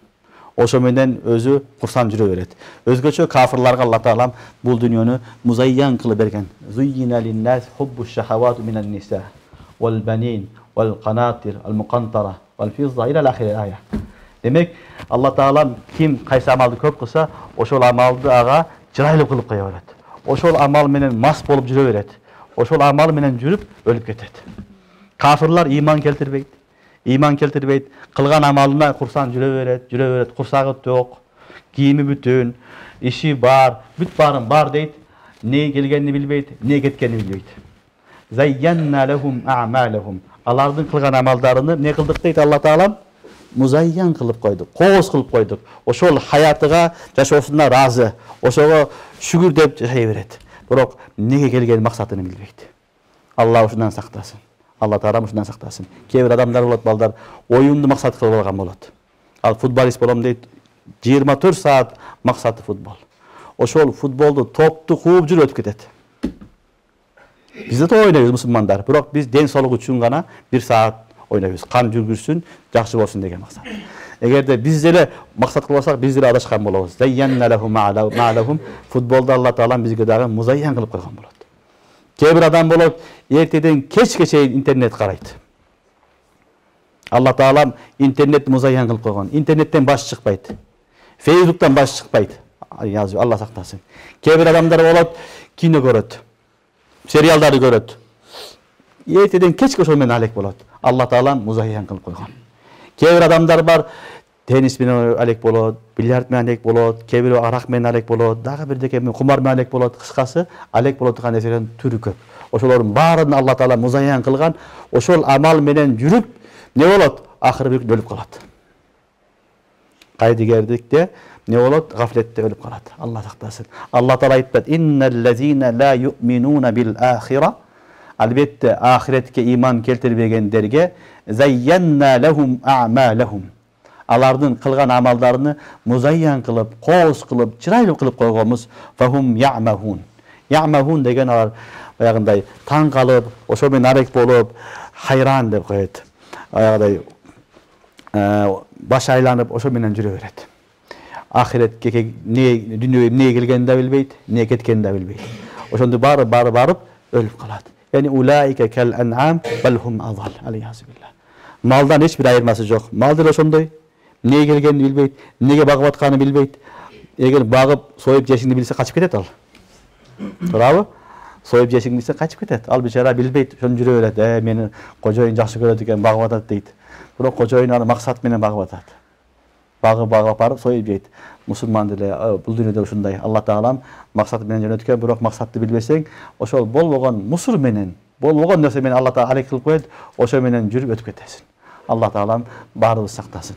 Ошо менен өзү курсан жүрө берет. Өзгөчө кафирларга Алла таалам бул дүйнөнү музайян кылып берген. Зуйина линнас хуббу шахавату минан ниса вал банин вал qanatir al muqantara wal fidda ila al-akhir aya. Демек, Алла таалам ким кайсы амалды көп кылса, ошол амалды ага чырайлуу кылып кое берет. Ошол амал менен мас болуп жүрө берет. Ошол амал менен жүрүп өлүп кетет. Кафирлар иман келтирбейт. Иман келтирбейт, кылган амалына курсан жүрө берет, курсагы ток, кийими бүтүн, иши бар, бүт барын бар дейт, не келгенин билбейт, не кеткенин билбейт. Зайянна лахум а'малахум. Алардын кылган амалдарыны не кылдык дейт Алла таалам? Музайян кылып койдук, кооз кылып койдук. Ошол хаятыга жашоосуна разы, ошого шүгүр деп жашай берет. Бирок неге келген максатын билбейт. Алла ушундан сактасын. Алла таалам ушундан сактасын. Кээ бир адамдар болот, балдар оюнду максат кылып алган болот. Ал футболист болом дейт, 24 саат максаты футбол. Ошол футболду топту кууп жүрүп өтүп кетет. Биз да ойнойбуз мусулмандар, бирок биз ден соолук үчүн гана 1 саат ойнойбуз. Кан жүргүрсүн, жакшы болсун деген максат. Эгерде биз деле максат кылып алсак, биз деле адашкан болобуз. Зайянна лахум мa'алахум. Футболду Алла таалам бизге дагы музайян кылып койгон болот. Кээ бир адам болот, эртеден кечке чейин интернет карайт. Алла таалам интернетти музайян кылып койгон. Интернеттен баш чыкпайт. Фейсбуктан баш чыкпайт. Алла сактасын. Кээ бир адамдар болот, кино көрөт. Сериалдарды көрөт. Эртеден кечке ошол менен алек болот. Алла таалам музайян кылып койгон. Кээ бир адамдар бар, теннис менен алек болот, бильярд менен алек болот, кээ бирөө арак менен алек болот, дагы бирдеке менен кумар менен алек болот. Кыскасы, алек болот турган нерселердин түрү көп. Ошолордун баарын Алла таала музайян кылган. Ошол амал менен жүрүп, не болот? Акыры бир өлүп калат. Кайдыгердикте не болот? Гафлетте өлүп калат. Алла сактасын. Алла таала айтат: "Инналлазина ла ю'минуна бил ахира." Албетте ахиретке иман келтирбегендерге зайянна лахум а'малахум. Алардын кылган амалдарыны музайян кылып, кооз кылып, чырайлуу кылып койгонбуз. Фахум я'махун. Я'махун деген алар баягындай таң калып, ошо менен арек болуп, хайран деп коет. Аягыдай баш айланып, ошо менен жүрө берет. Ахиретке дүйнөгө эмне келгенин да билбейт, эмне кеткенин да билбейт. Ошондо барып өлүп калат. Yani ulaika kal an'am bal hum adall. Aleyhisü billah. Maldan hiçbir ayırması yok. Maldır ошондой. Ne gelgenini bilbeyt, nege bagып atkany bilbeyt. Eger bagып soyup жешиңди билсе качып кетет ал. Туурабы? Soyup жешиңди билсе качып кетет. Ал бечара билбейт, ошону жүрө берет. Мени кожоюн жакшы көрөт экен, багып атат дейт. Бирок кожоюн аны максат менен багып атат. Багып барып союп жейт. Мусулман деле бул дүйнөдө ушундай. Алла таалам максат менен жөнөткөн, бирок максатты билбесең, ошол болбогон мусур менен, болбогон нерсе менен Алла таала алек кылып коет, ошо менен жүрүп өтүп кетесиң. Алла таалам баарыбызды сактасын.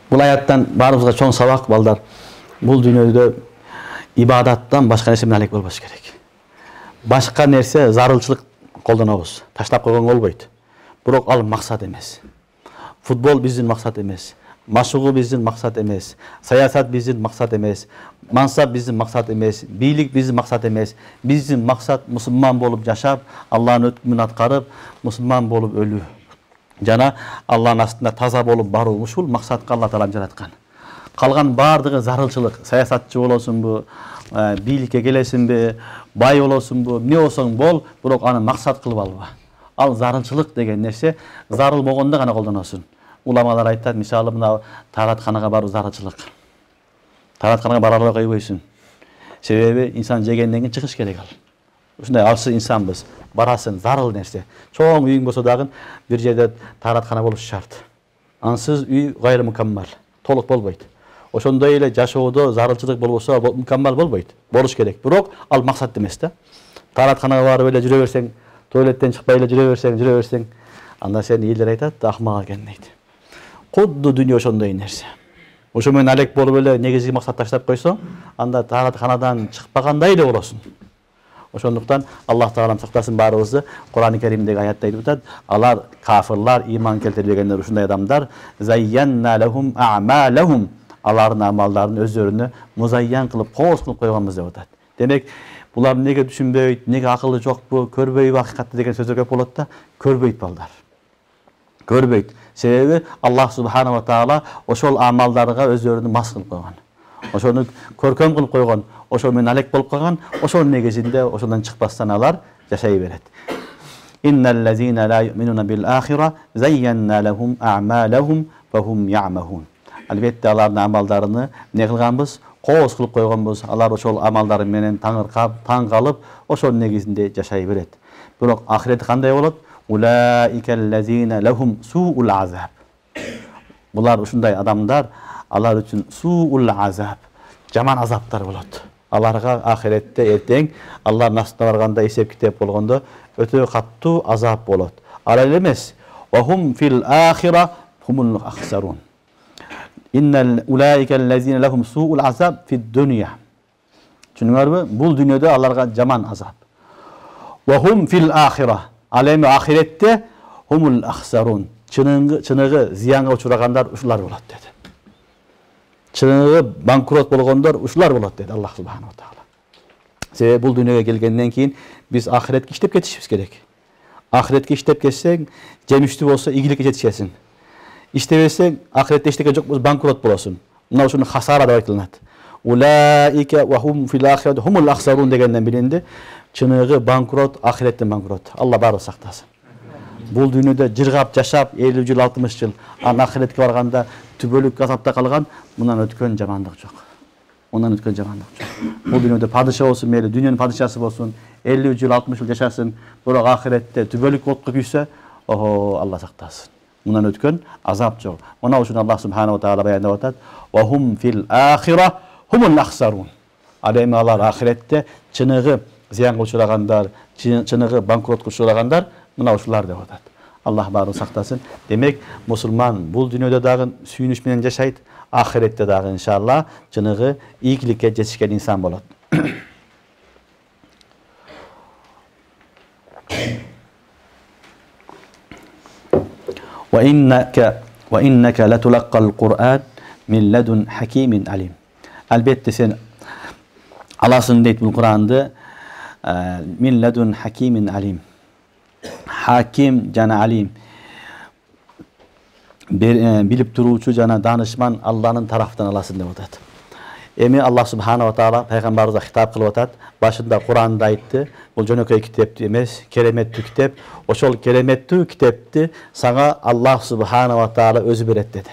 Бул аяттан баарыбызга чоң сабак, балдар. Бул дүйнөдө ибадаттан башка нерсе менен алек болбош керек. Башка нерсе зарылчылык колдонобуз. Таштап койгонго болбойт. Бирок ал максат эмес. Футбол биздин максат эмес. машыгуу биздин максат эмес, саясат биздин максат эмес, мансап биздин максат эмес, бийлик биздин максат эмес. Биздин максат мусулман болуп жашап, Аллахтын өкмүн аткарып, мусулман болуп өлүү. Жана Аллахтын астында таза болуп баруу. Ушул максатка Алла Таала жараткан. Калган бардыгы зарылчылык. Саясатчы болосуңбу, бийликке келесиңби, бай болосуңбу, эмне болсоң бол, бирок аны максат кылып алба. Ал зарылчылык деген нерсе зарыл болгондо гана колдоносуң. Уламалар айтат, мисалы мына тааратканага баруу зарылчылык. Тааратканага бара албай койбойсуң. Себеби инсан жегенден кийин чыгыш керек ал. Ушундай алсыз инсанбыз. Барасың, зарыл нерсе. Чоң үйүң болсо дагы бир жерде таараткана болуш шарт. Ансыз үй гайры мукаммал, толук болбойт. Ошондой эле жашоодо зарылчылык болбосо мукаммал болбойт. Болуш керек. Бирок ал максат эмес да. Тааратканага барып эле жүрө берсең, туалеттен чыкпай эле жүрө берсең, анда сен элдер айтат, акмак экен дейт. Кудду дүйнө ошондой нерсе. Ошо менен алек болуп эле негизги максат таштап койсоң, анда тааратканадан чыкпагандай эле болосуң. Ошондуктан Аллах Таалам сактасын баарыбызды. Кур'ан-ы Каримдеги аятта айтып атат, алар кафирлар, иман келтирбегендер ушундай адамдар, зайянна лахум а'малахум, алардын амалдарын өздөрүнө музайян кылып, кооз кылып койгонбуз деп атат. Демек, булар неге түшүнбөйт, неге акылы жокпу, көрбөйбү акыйкатты деген сөздөр көп болот да, көрбөйт балдар. Көрбөйт. Себеби Аллах Субханаху ва Таала ошол амалдарга өздөрүнү мас кылып койгон. Ошону көркөм кылып койгон, ошол менен алек болуп калган, ошонун негизинде ошондон чыкпастан алар жашай берет. Инналлазина ла ю'минуна бил ахира зайянна лахум а'малахум фахум я'махун. Албетте алардын амалдарыны эмне кылганбыз? Кооз кылып койгонбуз. Алар ошол амалдары менен таңыркап, таң калып, ошонун негизинде жашай берет. Бирок ахирети кандай болот? Улаикаллазина лахум суул азаб. Булар ушундай адамдар, алар үчүн суул азаб, жаман азаптар болот. Аларга ахиретте эртең Аллахтын астына барганда эсеп китеп болгондо өтө каттуу азап болот. Ал эле эмес, ва хум фил ахира хумул ахсарун. Иннал улаикаллазина лахум суул азаб фид дунья. Түшүнүңөрбү? Бул дүйнөдө аларга жаман азап. Ва хум фил ахира. Ал эми ахиретте хумул ахсарун. Чыныгы зыянга учурагандар ушулар болот деди. Чыныгы банкрот болгондор ушулар болот деди Аллах Субханаху ва Таала. Себеби бул дүйнөгө келгенден кийин биз ахиретке иштеп кетишибиз керек. Ахиретке иштеп кетсең, жемиштүү болсо игиликке жетишесиң. İştebesең, ахиретте эчтеке жок болсо банкрот болосуң. Мына ушуну хасара деп айтылат. Улаика ва хум фил ахирати хумул ахсарун дегенден билинди. Чыныгы банкрот, ахиреттен банкрот. Алла баары сактасын. Бул дүйнөдө жыргап жашап 50 жыл, 60 жыл, ахиретке барганда түбөлүк азапта калган, мындан өткөн жамандык жок. Ондан өткөн жамандык жок. Бул дүйнөдө падыша болсун, мейли дүйнөнүн падышасы болсун, 50 жыл, 60 жыл жашасын, бирок ахиретте түбөлүк отко күйсө, охо, Алла сактасын. Мындан өткөн азап жок. Мына ушуну Аллах Субханаху ва Таала баяндап атат. Ва хум фил ахира хумул ахсарун. Ал эми алар ахиретте чыныгы зыянга учурагандар, чыныгы банкротко учурагандар, мына ушулар деп атат. Аллах баарын сактасын. Демек, мусулман бул дүйнөдө дагы сүйүнүч менен жашайт, ахиретте дагы иншалла чыныгы ийгиликке жетишкен инсан болот. وإنك لتلقى القرآن من لدن حكيم عليم. Elbette sen alasın deyip bu Kur'an'da min ledun hakimin alim. Hakim jana alim. Bilip turuucu jana danışman Allah'ın taraftan alasın deyip atat. Emi Allah Subhanahu wa Taala peygamberimize hitap kılıp atat. Başında Kur'an'da aytdı. Bu jönököy kitep emes, keremettүү kitep. Oşol keremettүү kitepti sana Allah Subhanahu wa Taala özü beret dedi.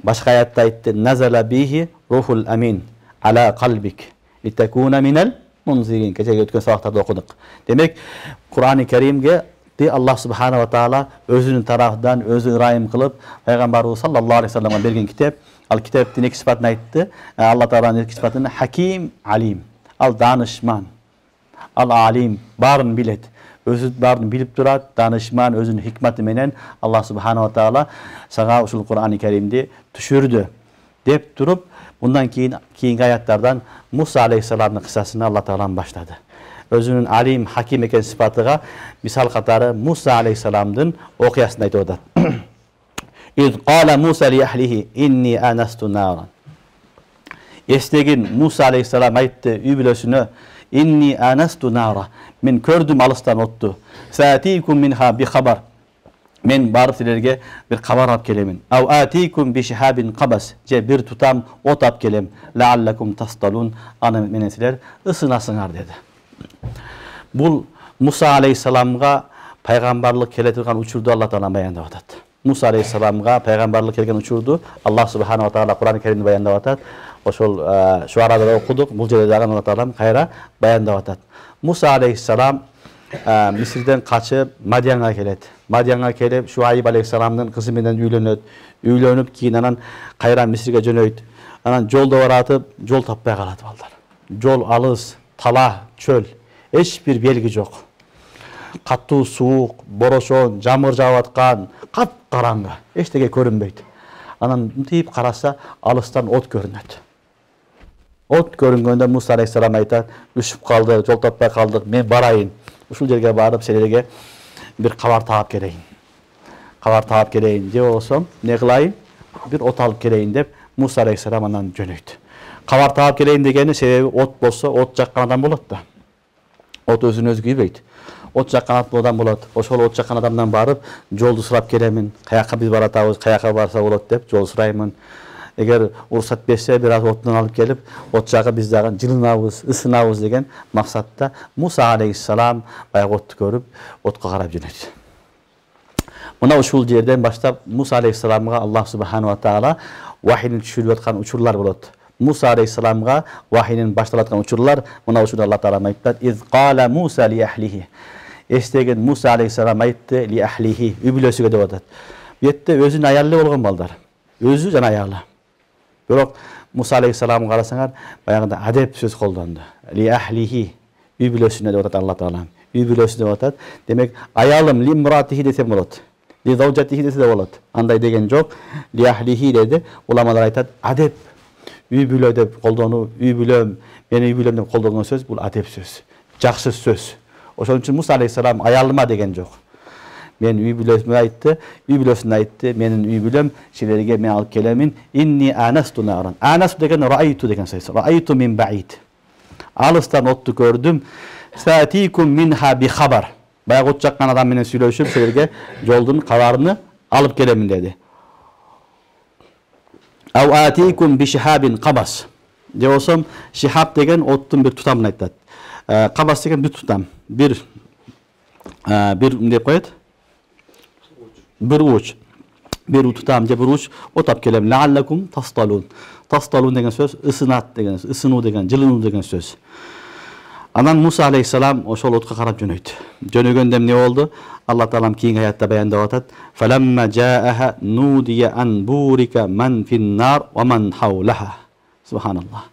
Başka ayette aytdı. Nazala bihi ruhul amin ala kalbik litekuna minel munzirin. Kecheki ötken sabaklarda okuduk. Demek Kur'an-ı Kerim'ge Allah Subhanahu wa Taala özünün tarafından özü rahim kılıp Peygamberimiz sallallahu aleyhi ve sellem'e bergen kitap. Al kitaptın iki sıfatını aytdı. Allah Taala'nın iki sıfatını hakim, alim. Al danışman. Al alim, barın bilet. Özü barın bilip durat, danışman özünün hikmeti menen Allah Subhanahu wa Taala sana usul Kur'an-ı Kerim'de düşürdü. Dep durup bundan keyingi ayatlardan Musa Aleyhisselam'ın kıssasını Allah Taala'nın başladı. Özünün alim, hakim eken sıfatıga misal katarı Musa Aleyhisselam'ın okuyasını aytı odat. İz qala Musa li ahlihi inni anastu naran. Estegin Musa aleyhisselam aytdı übülösünü inni anastu nara. Men kördüm alıstan ottu. Saatikum minha bi habar. Men barıp sizlerge bir habar alıp kelemin. Av atikum bi shihabin qabas. Je bir tutam ot alıp kelem. La'allakum tastalun. Ana menen sizler ısınasыңар dedi. Bul Musa aleyhisselamga peygamberlik kele turgan uçurdu Allah Taala bayandap atat. Musa aleyhisselamga peygamberlik kelgen uçurdu Allah subhanahu wa taala Kur'an-ı Kerim'de bayandap atat. Oşol şu arada okuduk. Bul jerde dagы Allah Taala kayra bayandap atat. Musa aleyhisselam Misirden kaçıp Madyan'a kelet. Madyan'a kelip Şuayb aleyhisselam'ın kızı menen üylönüp keyin anan kayra Misirge jönөйт. Anan jolda baratıp jol tapпай kalat balдар. Jol alыс, tala, çöl. Hiçbir belgi yok. Katуу suuk, boroşon, jamır jağıp atkan, kap-karаңgı. Eçtege көрүнбөйт. Anan tiyip karasa alıstan ot görünöt. Ot görüngönde Musa aleyhisselam aytat, üşüp kaldı, jol tapпай kaldık, men barayın. Uşul жерге барып силерге bir kabar taap keleyин. Kabar taap keleyин de olsam ne kılayın? Bir ot alıp keleyin dep Musa aleyhisselam andan jönöйт. Kabar taap keleyin degeni sebebi ot bolsa ot jakkan adam bolat da. Ot özünü özü kuyбойт. Ot jakkan adam bolat. Oşol ot jakkan adamdan barıp joldu surap kelemin. Kayakka biz baratабыз, kayakka barsa bolat dep jol surayмын. Eger ursat berse biraz otdan alıp gelip ot jagı biz dagı jılınabыз, ısınabız degen maksatda Musa aleyhisselam bayag ottu görüp otqa karap jönöйт. Muna uşul жерден başlap Musa aleyhisselamga Allah subhanahu wa taala vahiyini düşürüp atkan uçurlar bolat. Musa aleyhisselamga vahiyinin başlalatkan uçurlar muna uşul Allah taala ayttat. İz qala Musa li ahlihi. Estegen Musa aleyhisselam aytdı li ahlihi übülösüge dep atat. Bu yerde özünün ayarlı bolgan balдар. Özü jana ayarlı. Biroq Musa aleyhisselam'ı qarasaňar bayağıda adep söz koldandı. Li ahlihi übülösüne dep atat Allah taala. Übülösüne dep atat. Demek ayalım li imratihi desem bolat. Li zawjatihi dese de bolat. Anday degen jok. Li ahlihi dedi. Ulamalar aytat adep. Übülö dep koldonu, übülöm, meni übülöm dep koldonon söz bu adep söz. Jakşı söz. Oşon üçin Musa aleyhisselam ayalıma degen jok. Men übülösüne aytdı, übülösüne aytdı, menin übülöm şilerige men alıp kelemin inni anastu naran. Anastu degen ra'aytu degen söz. Ra'aytu min ba'id. Alıstan ottu gördüm. Saatikum minha bi habar. Bayag ot jakkan adam menen süйлөшүp şilerige joldun kabarını alıp kelemin dedi. Av atikum bi shihabin qabas. De olsam shihab degen ottun bir tutamını aytat. Qabas degen bir tutam. Bir dep koyat. Bir uç. Bir tutam je bir uç otap kelem la'allakum tastalun. Tastalun degen söz ısınat degen söz, ısınu degen, jılınуу degen söz. Anan Musa aleyhisselam oşol otqa karap jönöйт. Jönögöndem ne oldu? Allah Taala keyingi ayatda bayandap atat. Falamma ja'aha nudiya an burika man fin nar wa man hawlaha. Subhanallah.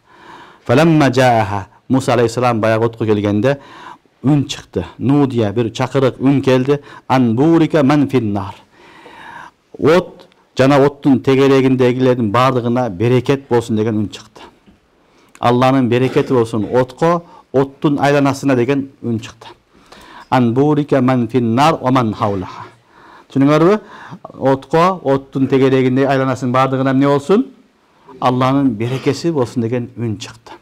Falamma ja'aha Musa aleyhisselam bayag otqa kelgende ün çıktı. Nudiya bir çakırık ün geldi. An burika man fin nar. Ot jana ottun tegeregindegilerin bardığına bereket bolsun degen ün çıktı. Allah'ın bereketi olsun otqa, ottun aylanasına degen ün çıktı. An burika man fin nar wa man hawlaha. Düşünüңөрбү? Otqa, ottun tegereginde aylanasının bardığına ne olsun? Allah'ın berekesi bolsun degen ün çıktı.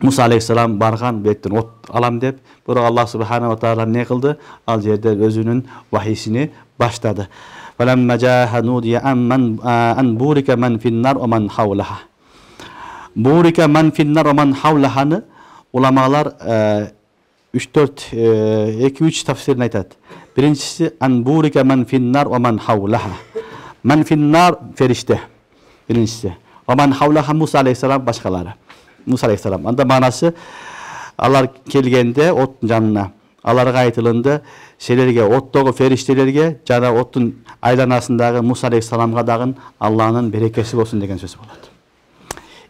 Musa aleyhisselam bargan betten ot alam dep, biroq Allah subhanahu wa taala ne kıldı? Al jerde özünün vahiyini başladı. Falamma jaa nudiya an burika man fin nar wa man hawlaha. Burika man fin nar wa man hawlaha'nı ulamalar 2-3 tafsirini aytat. Birincisi an burika man fin nar wa man hawlaha. Man fin nar ferişte. Birincisi. Wa man hawlaha Musa aleyhisselam başkaları. Musa aleyhisselam. Anda manası Allah kelgende otun janına. Alarga aytılındı. Selerge ottogo feriştelerge jana otun aylanasındağı Musa aleyhisselamga dagın Allah'ın berekesi olsun degen söz bolat.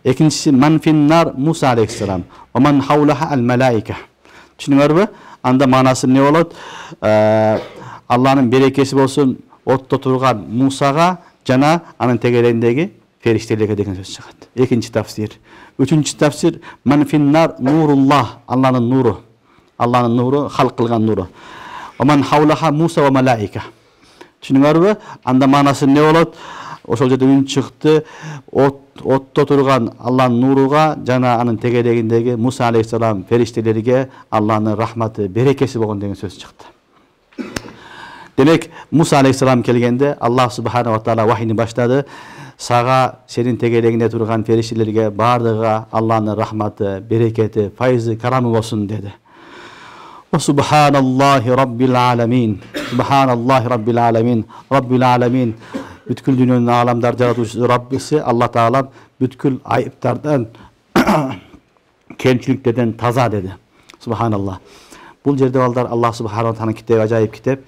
Ekincisi man fin nar Musa aleyhisselam. Wa man hawlaha al malaika. Düşünüңөрбү? Anda manası ne bolat? Allah'ın berekesi olsun otto turgan Musa'ga jana anın tegerendegi feriştelerge degen söz çıkat. Ekinci tafsir. Üçüncü tafsir man fin nar nurullah. Allah'ın nuru. Allah'ın nuru halk kılgan nuru. Wa man hawlaha Musa ve malaika. Түшүнүңөрбү? Анда маанасы эмне болот? Ошол жерде үн чыкты, отто турган Алланын нуруга жана анын тегерегиндеги Муса алейхиссалам фериштелерге Алланын рахматы, берекеси болгон деген сөз чыкты. Демек, Муса алейхиссалам келгенде Аллах субханаху ва таала вахийни баштады. Сага, сенин тегерегинде турган фериштелерге бардыгы Алланын рахматы, берекети, файзы, карамы болсун деди. Субханаллахи раббил аламин. Субханаллахи раббил аламин. Раббил аламин. Бүткүл дүйнөнүн аламдар жаратуучусу Раббиси Аллах Таала бүткүл айыптардан, кемчиликтерден таза деди. Субханаллах. Бул жерде балдар Аллах субханаху ва тааланын китеби ажайып китеп.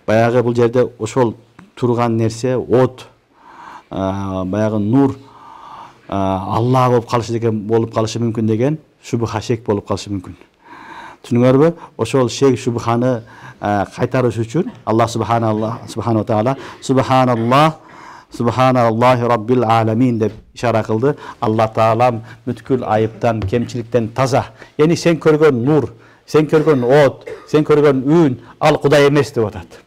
Баягы бул жерде ошол турган нерсе от, баягы нур Аллах болуп калышы мүмкүн деген шубха шек болуп калышы мүмкүн. Түшүнүңөрбү? Ошол шек шубханы кайтарыш үчүн Аллах субханаху таала Субханаллахи раббил аламин деп ишара кылды. Аллах таалам бүткүл айыптан, кемчиликтен таза. Яни сен көргөн нур, сен көргөн от, сен көргөн үн ал Кудай эмес деп атат.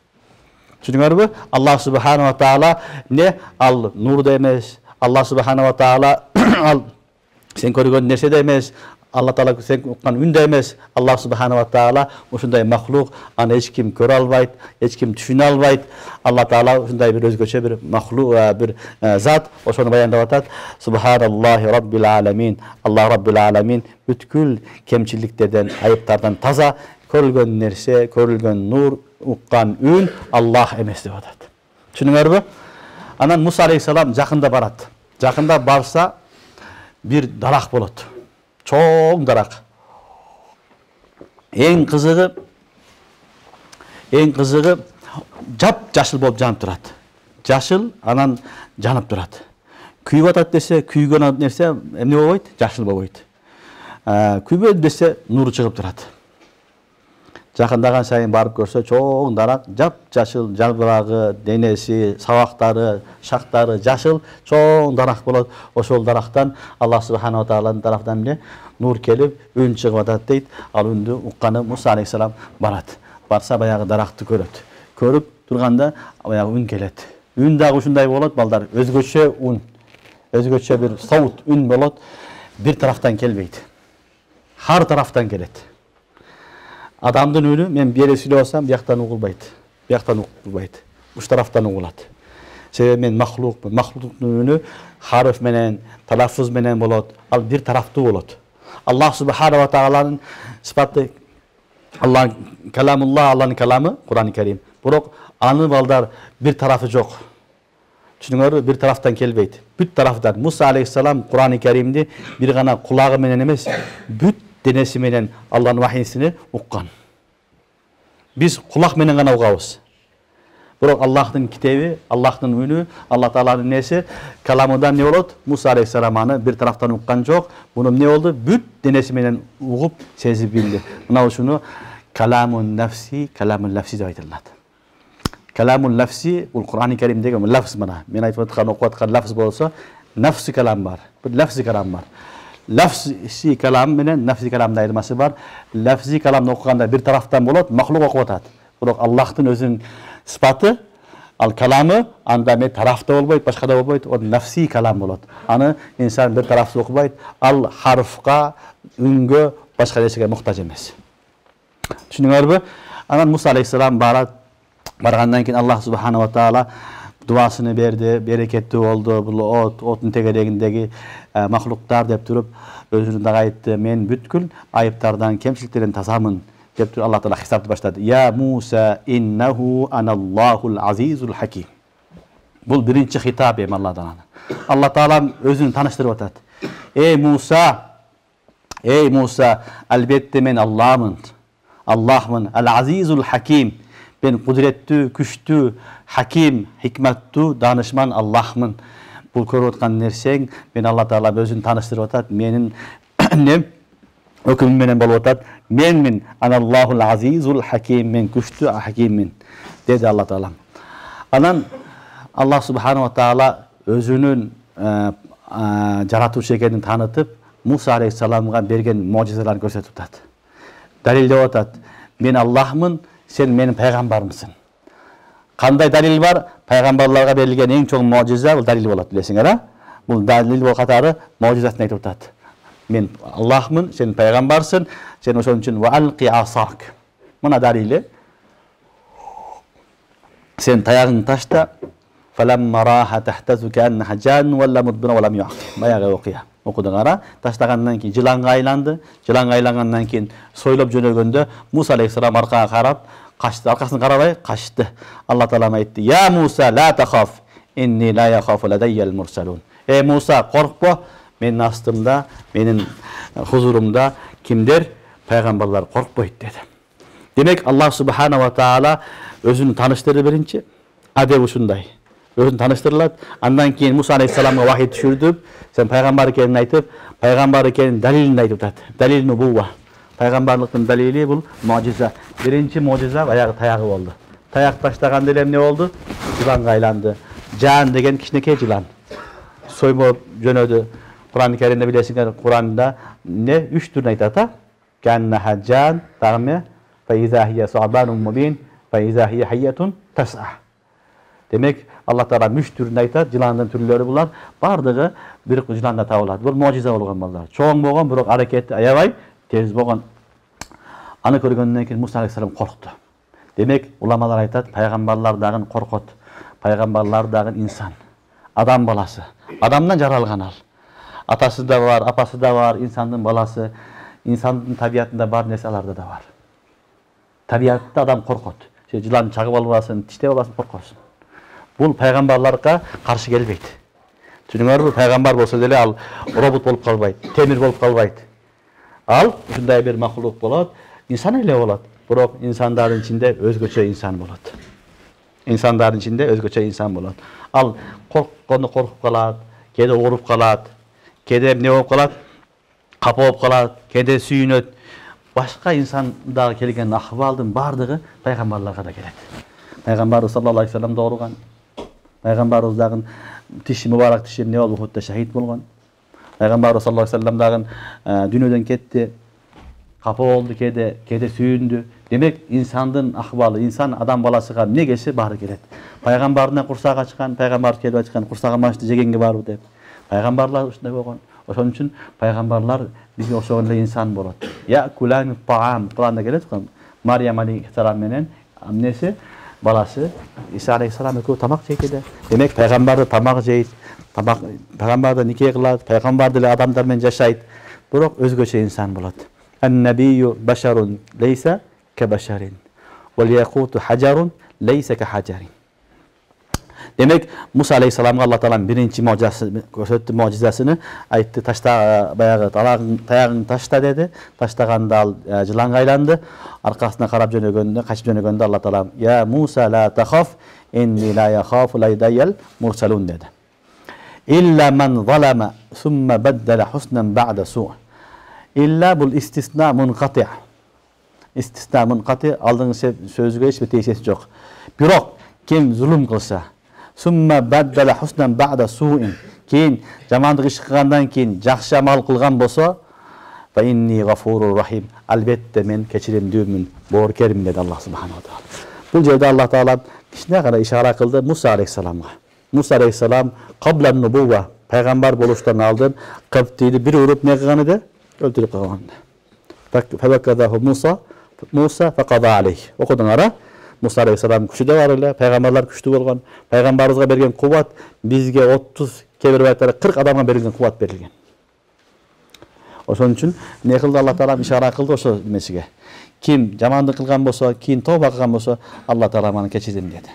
Түшүнүңөрбү? Аллах субханаху таала не ал нур да эмес, Аллах субханаху таала ал сен көргөн нерсе да эмес, Аллах Таала сен уккан үн да эмес. Аллах субханаху таала ушундай махлук, аны эч ким көрө албайт, эч ким түшүнө албайт. Аллах Таала ушундай бир өзгөчө бир махлук, бир зат, ошону баяндап атат. Субханаллахи раббил аламин. Аллах раббил аламин бүткүл кемчиликтерден, айыптардан таза. Көрүлгөн нерсе, көрүлгөн нур, уккан үн Аллах эмес деп атат. Түшүнүңөрбү? Анан Муса алейхиссалам жакында барат. Жакында барса бир дарак болот. Чоң дарак. Эң кызыгы жап-жашыл болуп жанып турат. Жашыл анан жанып турат. Күйүп атат десе, күйгөн нерсе эмне болбойт? Жашыл болбойт. Күйбөдү десе, нуру чыгып турат. Жакындаган сайын барып көрсө, чоң дарак, жап-жашыл, жалбырагы, денеси, сабактары, шактары жашыл, чоң дарак болот. Ошол дарактан Аллах субханаху тааланын тарафынан эмне? Нур келип, үн чыгып атат дейт. Ал үндү укканы Муса алейхиссалам барат. Барса баягы даракты көрөт. Көрүп турганда баягы үн келет. Үн дагы ушундай болот, балдар, өзгөчө үн. Өзгөчө бир саут үн болот. Бир тарафтан келбейт. Har тарафтан келет. Адамдын үнү мен бере сүйлөп алсам, бияктан угулбайт. Бияктан угулбайт. Уш тарафтан угулат. Себеби мен махлукмун. Махлуктун үнү харф менен, талаффуз менен болот. Ал бир тарафтуу болот. Аллах субханаху ва тааланын сыпаты Аллах каламуллах, Аллахнын каламы Кур'ан-ы Карим. Бирок анын балдар бир тарафы жок. Түшүнүңөрбү? Бир тарафтан келбейт. Бүт тарафтан. Муса алейхиссалам Кур'ан-ы Каримди бир гана кулагы менен эмес, бүт денеси менен Аллахнын вахийсини уккан. Биз кулак менен гана угабыз. Бирок Аллахтын китеби, Аллахтын үнү, Аллах Тааланын несі, каламыдан не болот? Муса алейхиссалам аны бир тарафтан уккан жок. Муну эмне болду? Бүт денеси менен угуп, сезип билди. Мына ушуну каламун нафси деп айтылат. Каламун нафси бул Кур'ан-ы Каримдеги лафз мына. Мен айтып аткан, окуп аткан лафз болсо, нафси калам бар. Бир лафзи калам бар. Лафзи калам менен нафзи каламдын айырмасы бар. Лафзи каламды окуганда бир тарафтан болот, махлук окуп атат. Бирок Аллахтын өзүнүн сыпаты, ал каламы анда мен тарафта болбойт, башкада болбойт, ол нафси калам болот. Аны инсан бир тарафты окубайт, ал харфка, үнгө, башка нерсеге муктаж эмес. Түшүнүңөрбү? Анан Муса алейхиссалам баргандан кийин Аллах субханаху ва таала дуасыны берди, берекеттүү болду. Бул оттун тегерегиндеги махлуктар деп туруп өзүнүн дагы айтты, мен бүткүл айыптардан, кемчиликтерден тазамын деп туруп Аллах таала хисапты баштады. Я Муса иннаху аналлахул азизул хаким. Бул биринчи хитап эми Аллахдан. Аллах таала өзүн таныштырып атат. Эй Муса, албетте мен Аллахмын. Аллахмын, ал-азизул хаким. Ben kudrettүү, күчтүү, хаким, хикматтуу, данышман Аллахмын. Бул көрүп аткан нерсең, мен Алла Таала өзүн таныштырып атат. Менин өкүмүм менен болуп атат. Менмин, аналлахул азизул хаким, мен күчтүү хакиммин, деди Алла Таала. Анан Аллах субханаху ва таала өзүнүн жаратуучу экенин таанытып, Муса алейхиссаламга берген можизаларын көрсөтүп атат. Далилдеп атат. Мен Аллахмын, sen menin peygamberimsin. Qanday dalil var? Payg'ambarlarga berilgan eng cho'ng mo'jiza bu dalil bo'ladi, bilasizlar, a? Bu dalil bo'l qatori mo'jizasini aytib o'tadi. Men Allohman, sen payg'ambarsin, sen o'shaning uchun va alqi asak. Mana dalili. Sen tayog'ingni tashla. Falamma raha tahtazu ka'annaha jan walla mudbira wa lam yu'aqib. Bayaga o'qiya. O'qidim ara. Tashlagandan keyin jilanga aylandi. Jilanga aylangandan keyin so'ylab jo'naganda Musa alayhisalom orqaga qarab, qashdi. Orqasini qaramay qashdi. Alloh taolom aytdi: "Ya Musa, la takhaf. Inni la yakhafu ladayyal mursalun." Ey Musa, qo'rqma. Men nastimda, mening huzurumda kimdir? Payg'ambarlar qo'rqmaydi dedi. Demek Allah subhanahu va taala o'zini tanishtirdi birinchi. Adebi shunday. O'zini tanishtiriladi. Andan keyin Musa alayhisalomga vahiy tushirdi. Sen payg'ambar ekanini aytib, payg'ambar ekanini dalilini aytib o'tadi. Dalil nubuva. Payg'ambarlikning dalili bu mo'jiza. Birinchi mo'jiza oyog'i tayog'i bo'ldi. Tayoq tashlaganda ham ne bo'ldi? Jilanga aylandi. Jan degan kichkina jilan. So'ymab jo'nadi. Qur'oni Karimda bilasizlar, Qur'onda ne 3 turni aytadi. Kannaha jan, tag'mi, fa iza hiya su'banun mubin, fa iza hiya hayyatun tas'a. Demek Allah Taala 3 turni aytadi. Jilandan turlari bular. Bardigi bir jilanda tavladi. Bu mo'jiza bo'lgan bo'ladi. Cho'ng bo'lgan, biroq harakati ayavay tez bo'lgan. Ana ko'rgandan keyin Musa alayhisalom qo'rqdi. Demek ulamalar aytadi, payg'ambarlardan qo'rqot. Payg'ambarlardan inson, adam balası. Adamdan jaralgan al. Atası da var, apası da var, insanın balası. İnsanın tabiatında var, nesalarda da var. Tabiatta adam korkut. Yılan çakıp alırsın, tişte olasın, korkuyorsun. Bu peygamberlerine karşı gelmeydi. Çünkü bu peygamber olsa deli al, robot olup kalmaydı, temir olup kalmaydı. Al, şunday bir mahluk болады, insan öyle болады. Bırak insanların içinde özgöçe insan болады. İnsanların içinde özgöçe insan болады. Al, korkunu korkup kalat, kede uğurup kalat. Kede ne olup kalat? Kapı olup kalat, kede suyunöt. Başka insanda kelgen ahvaldın bardığı peygamberlerine de geledi. Peygamber sallallahu aleyhi ve sellem doğrugan. Peygamberimizden tişi mübarek tişi ne oldu? Hutta şehit bulgan. Peygamber sallallahu aleyhi ve sellem dağın dünyadan ketti. Kapı oldu kede suyundu. Demek insanın ahvalı, insan adam balasıga ne geçse barı geledi. Peygamberine kursağa çıkan, peygamber kelip çıkan kursağa maçtı jegenge barı dep. Peygamberler uşunday bolgan. Oşon üçün peygamberler bizge oşogunda insan bolot. Ya kulan ta'am. Kur'an'da gelet kan. Maryam aleyhisselam menen annesi, balası İsa aleyhisselam ekö tamak jeydi. Demek peygamber de tamak jeydi. Tamak peygamber de nikah kılat, peygamber de adamlar men yaşayt. Biroq özgöçe insan bolat. En-nebiyyu basharun leysa ke basharin. Vel yaqutu hajarun leysa ke hajarin. Demek Musa aleyhisselam'a Allah Teala birinci mucizasını aytdı. Taşta bayağı tayağını taşta dedi. Taştaganda al jılan aylandı. Arkasına karab jönөгөндө, kaçıp jönөгөндө Allah Teala ya Musa la takhaf inni la yakhafu laydayal mursalun dedi. İlla men zalama thumma baddala husnan ba'da su'. İlla bul istisna munqati'. İstisna munqati' aldığınız sözüge hiçbir tesisi yok. Biroq kim zulüm kılsa summa baddala husnan ba'da su'in keyin jamandyk iş kılgandan keyin jakşı amal kılgan bolsa fa inni gafurur rahim albatta men kechirimdүүmün boorkerim dedi Allah subhanahu wa taala. Bu жерде Allah Taala kişine kadar işaret kıldı Musa aleyhisselam'a. Musa aleyhisselam qabla nubuwa peygamber boluştan aldın Kıptiydi bir urup ne kılgan edi? Öldürüp kılgan. Febekadahu Musa faqada aleyh. Okudun ara. Musa aleyhisselam күчү de var ele, peygamberler күчтүү болгон. Peygamberimizге берген кубат бизге 30, кээ бир ааяттарда 40 адамга берилген кубат берилген. Ошон үчүн не кылды Алла Таала ишарат кылды ошо немесиге. Ким жамандык кылган болсо, кийин тооба кылган болсо, Алла Таала аны кечирдим деди.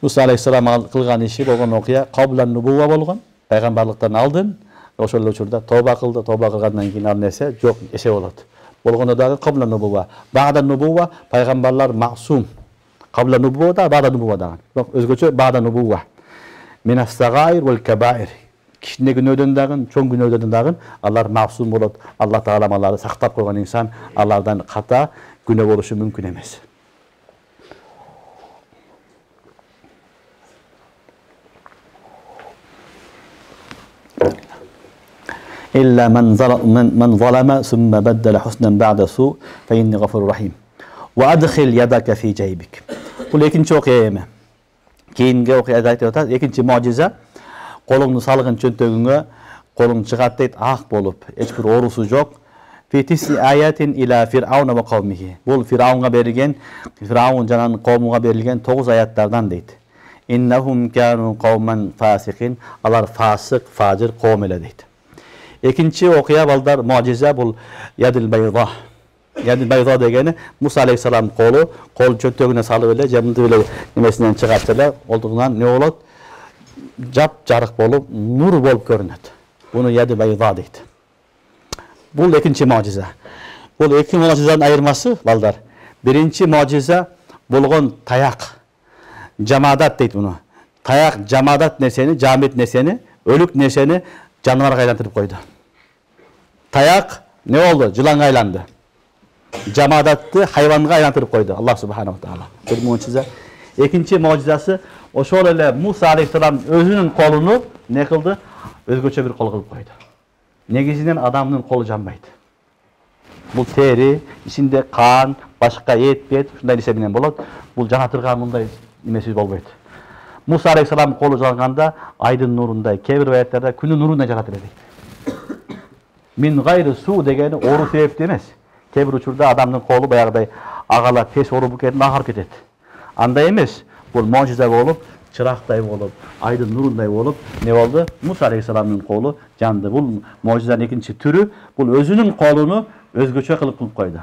Musa aleyhisselam kılgan işi болгон окуя кабла нубува болгон. Peygamberlikten aldın. Ошол учурда тооба кылды, тооба кылгандан кийин ал нерсе жок эсе болот. Болгондо дагы кабла нубува. Баъда нубува пайгамбарлар маъсум. Кабла нубува да баъда нубува дагы. Бирок өзгөчө баъда нубува. Минас сагаир вал кабаир. Кичине күнөөдөн дагы, чоң күнөөдөн дагы алар маъсум болот. Алла Таала аларды сактап койгон инсан алардан ката күнөө болушу мүмкүн эмес. إلا من ظلم ثم بدل حسنا بعد سوء فإني غفور رحيم وأدخل يدك في جيبك. Бул экинчи окуя эми. Кийинки окуяда айтып атат, экинчи можиза колуңду салгын чөнтөгүңө, колуң чыгат дейт ак болуп, эч бир оорусу жок. Фитиси аятин ила фирауна ва кавмихи. Бул Фираунга берилген, Фираун жананын коомуга берилген 9 аяттардан дейт. Иннахум кану кавман фасикин. Алар фасык, фажир коом эле дейт. Экинчи окуя балдар можиза бул ядил байда. Ядил байда дегени Муса алейхиссалам колу, кол чөнтөгүнө салып эле, жамынтып эле немесинен чыгат эле, олдугунан не болот? Жап жарык болуп, нур болуп көрүнөт. Буну ядил байда дейт. Бул экинчи можиза. Бул эки можизанын айырмасы балдар. Биринчи можиза болгон таяк. Жамадат дейт буну. Таяк жамадат нерсени, жамит нерсени, өлүк нерсени жаныбарга айлантырып койду. Таяк не болду? Жыланга айланды. Жамадатты хайванга айлантырып койду Аллах субханаху таала. Бир можиза. Экинчи можизасы ошол эле Муса алейхиссалам өзүнүн колуну не кылды? Өзгөчө бир кол кылып койду. Негизинен адамдын колу жанбайт. Бул тери, ичинде кан, башка эт, ушундай нерсе менен болот. Бул жана турган мындай немеси болбойт. Муса алейхиссалам колу жалганда айдын нурундай, кээ бир аяттарда күнүн нурундай жарат эле дейт. Мин гайры суу дегени оору себептүү эмес. Кээ бир учурда адамдын колу баягыдай агала тез ооруп кетип агарып кетет. Андай эмес. Бул можиза болуп, чырактай болуп, айдын нурундай болуп, не болду? Муса алейхиссаламдын колу жанды. Бул можизанын экинчи түрү, бул өзүнүн колуну өзгөчө кылып койду.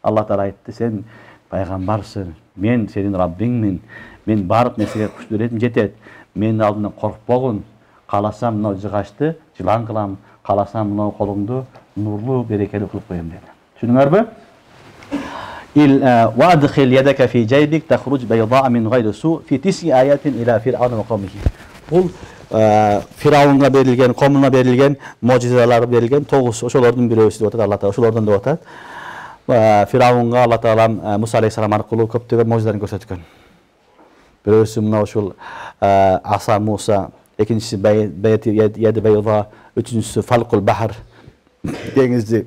Алла Таала айтты: "Сен пайгамбарсың, мен сенин Раббиңмин. Мен баардык нерсеге күчтөрөтүм жетет. Менин алдымдан коркпогун. Кааласам мына жыгачты жылан кылам, кааласам мына колуңду нурлуу, берекелүү кылып коем" деди. Түшүндүңөрбү? وَأَدْخِلْ يَدَكَ فِي جَيْبِكَ تَخْرُجْ بَيْضَاءَ مِنْ غَيْرِ سُوءٍ فِي تِسْعِ آيَاتٍ إِلَى فِرْعَوْنَ وَقَوْمِهِ. Бул Фираунга берилген, коомуна берилген, можизалар берилген 9 ошолордун бирөөсү деп атат Алла Таала. Ошолордон деп атат. Фираунга Алла Таала Муса алейхиссалам аркылуу көптөгөн можизаларын көрсөткөн. Бирөөсү мына ушул Аса Муса, экинчиси Яди Байда, үчүнчүсү Фалкул Бахар, деңизди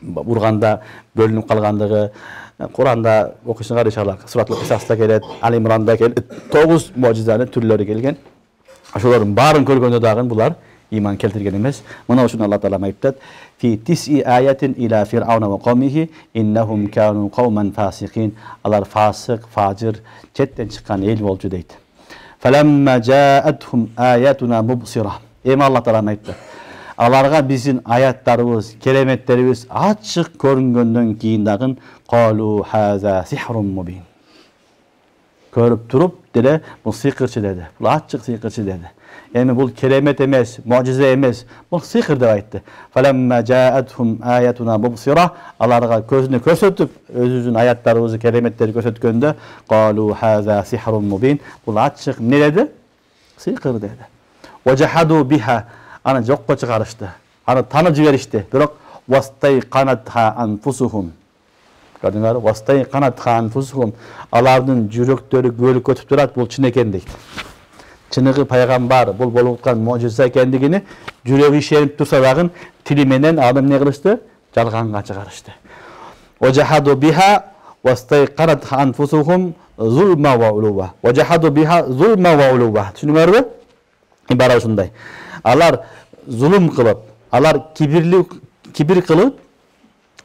урганда бөлүнүп калгандыгы. Куранда окуйсуңар иншалла, Суратул Кисаста келет, Али Имранда келет, 9 можизанын түрлөрү келген. Ошолордун баарын көргөндө дагы булар иман келтирген эмес. Мына ушуну Алла Таала айтат: "Фи тис'i аятин ила фир'ауна ва кавмихи иннахум кану кавман фасикин." Алар фасык, фажир, четтен чыккан эл болчу дейт. "Фаламма жаатхум аятуна мубсира." Эми Алла Таала айтты: аларга биздин аяттарыбыз, кереметтерибиз ачык көрүнгөндөн кийин дагы qalу хаза сихрун мубин. Көрүп туруп деле бул сыйкырчы деди. Бул ачык сыйкырчы деди. Эми бул керемет эмес, можиза эмес, бул сыйкыр деп айтты. Фаламма жаатхум аятуна мубсира. Аларга көзүнө көрсөтүп, өзүбүздүн аяттарыбызды, кереметтерди көрсөткөндө qalу хаза сихрун мубин. Бул ачык эмне деди? Сыйкыр деди. Важахаду биха. Аны жокко чыгарышты. Аны таанып жиберишти. Бирок вастай канатха анфусухум. Көрдүңөрбү? Вастай канатха анфусухум. Алардын жүрөктөрү көлүп көтүп турат, бул чын экен дейт. Чыныгы пайгамбар, бул болуп аткан можиза экендигини жүрөгү ишенип турса дагы тили менен аны эмне кылышты? Жалганга чыгарышты. Важахаду биха вастай канатха анфусухум зулма ва улуба. Важахаду биха зулма ва улуба. Түшүнүңөрбү? Ибара ушундай. Алар зулум кылып, алар кибир кылып,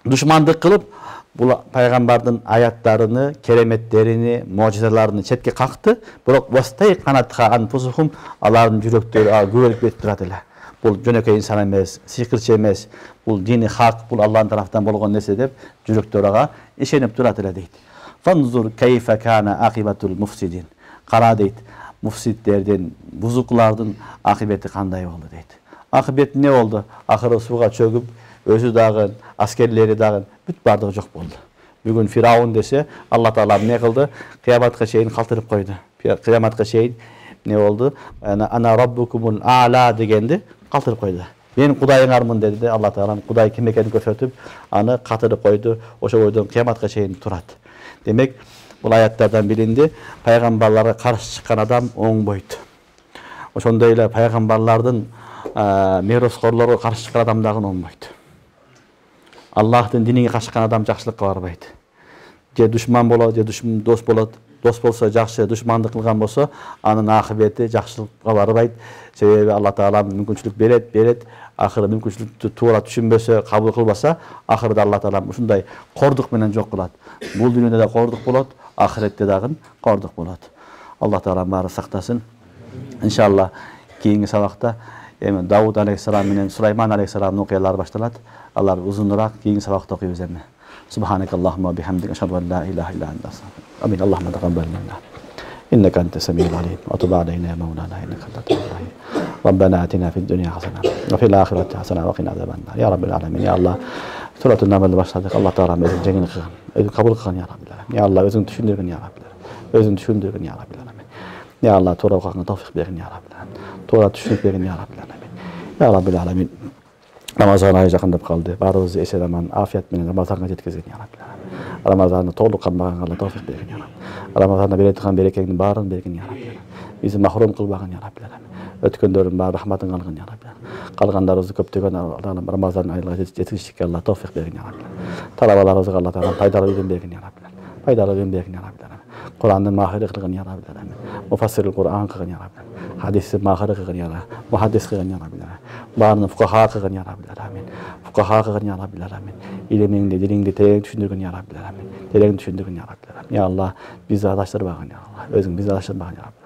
душмандык кылып, бул пайгамбардын аяттарыны, кереметтерини, можизаларын четке какты, бирок вастай канатха анфусухум, алардын жүрөктөрү көбөлүп кетип турат эле. Бул жөнөкөй инсан эмес, сыйкырчы эмес, бул дини хак, бул Аллахтын тарафынан болгон нерсе деп жүрөктөр ага ишенип турат эле дейт. Фанзур кайфа кана акибатул муфсидин. Кара дейт. Муфсидтердин, бузуклардын акыбети кандай болду дейт. Акыбети не болду? Акыры сууга чөгүп, өзү дагы, аскерлери дагы бүт бардыгы жок болду. Бүгүн Фираун десе, Алла Таала эмне кылды? Кыяматка чейин калтырып койду. Кыяматка чейин не болду? Ана раббукумул а'ла дегенди калтырып койду. Мен кудайыңармын деди. Алла Таала кудай ким экенин көрсөтүп, аны катырып койду. Ошо бойдон кыяматка чейин турат. Демек, бул аяттардан билинди, пайгамбарларга каршы чыккан адам оңбойт. Ошондой эле пайгамбарлардын мероскорлорго каршы чыккан адам дагы оңбойт. Аллахтын динине каршы чыккан адам жакшылыкка барбайт. Же душман болот, же дос болот. дос болса жакшы, душмандык кылган болсо, анын акыбети жакшылыкка барбайт. Себеби Алла Таала мүмкүнчүлүк берет. Ахыры мүмкүнчүлүктү туура түшүнбөсө, кабыл кылбаса, ахырда Алла Таала ушундай кордук менен жок кылат. Бул дүйнөдө да кордук болот, ахиретте дагы кордук болот. Алла Таала баары сактасын. Иншалла кийинки сабакта эми Давуд алейхиссалам менен Сулайман алейхиссаламдын окуялары башталат. Алар узунураак кийинки сабакта окуйбуз эми. Субханакаллахумма бихамдика ашхаду ан ла илаха илля анта астагфирука. Амин. Аллахумма тaqabbal minna. Innaka antas samiul alim wa tub alayna ya maulana innaka antat tawwabur rahim. ربنا آتنا في الدنيا حسنة وفي الآخرة حسنة وقنا عذاب النار يا رب العالمين. يا الله سورة النمل başladık. Allah Teala özün cengini kılgan, özün kabul kılgan ya Rabbil alamin. Ya Allah özün düşündürgün ya Rabbil alamin. Özün düşündürgün ya Rabbil alamin. Ya Allah to'g'ri o'qishga tavfiq bergin ya Rabbil alamin. To'g'ri tushunib bergin ya Rabbil alamin. Ya Rabbil alamin. Ramazon oyi yaqinlab qoldi. Barimizni eson omon, afiyat bilan Ramazonga yetkazgin ya Rabbil alamin. Ramazonni to'liq qilmaganga Allah tavfiq bergin ya Rabbil. Ramazonda beradigan berekangni barini bergin ya Rabbil alamin. Bizni mahrum qilmagin ya Rabbil alamin. Ötkönlerin bari rahmatın algın ya Rabbi. Kalganlarımızı köptügen Ramazan ayına yetiştikçe Allah tevfik bergin ya Rabbi. Talabalarımızı Allah Teala faydalı ürün bergin ya Rabbi. Faydalı ürün bergin ya Rabbi. Kur'an'ın mahiri kılgın ya Rabbi. Mufassiril Kur'an kılgın ya Rabbi. Hadisi mahiri kılgın ya Rabbi. Muhaddis kılgın ya Rabbi. Barını fukaha kılgın ya Rabbi. Fukaha kılgın ya Rabbi. İliminde, dilinde tereyin düşündürgün ya Rabbi. Tereyin düşündürgün ya Rabbi. Ya Allah bizi adaştır bakın ya Allah. Özün bizi adaştır bakın ya Rabbi.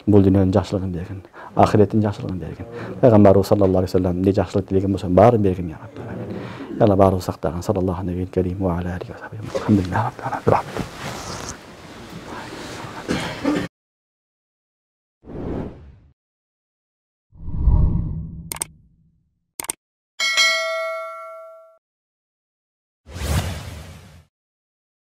Bul dünyanın жақсылығын bergin. Ahiretin жақсылығын bergin. Peygamber sallallahu aleyhi ve sellem ne жақсылық dilegen bolsa bарын bergin ya Rabbi. Ya Allah bari saqtagın sallallahu aleyhi ve sellem ve ala alihi ve sahbihi. Elhamdülillah rabbil alamin.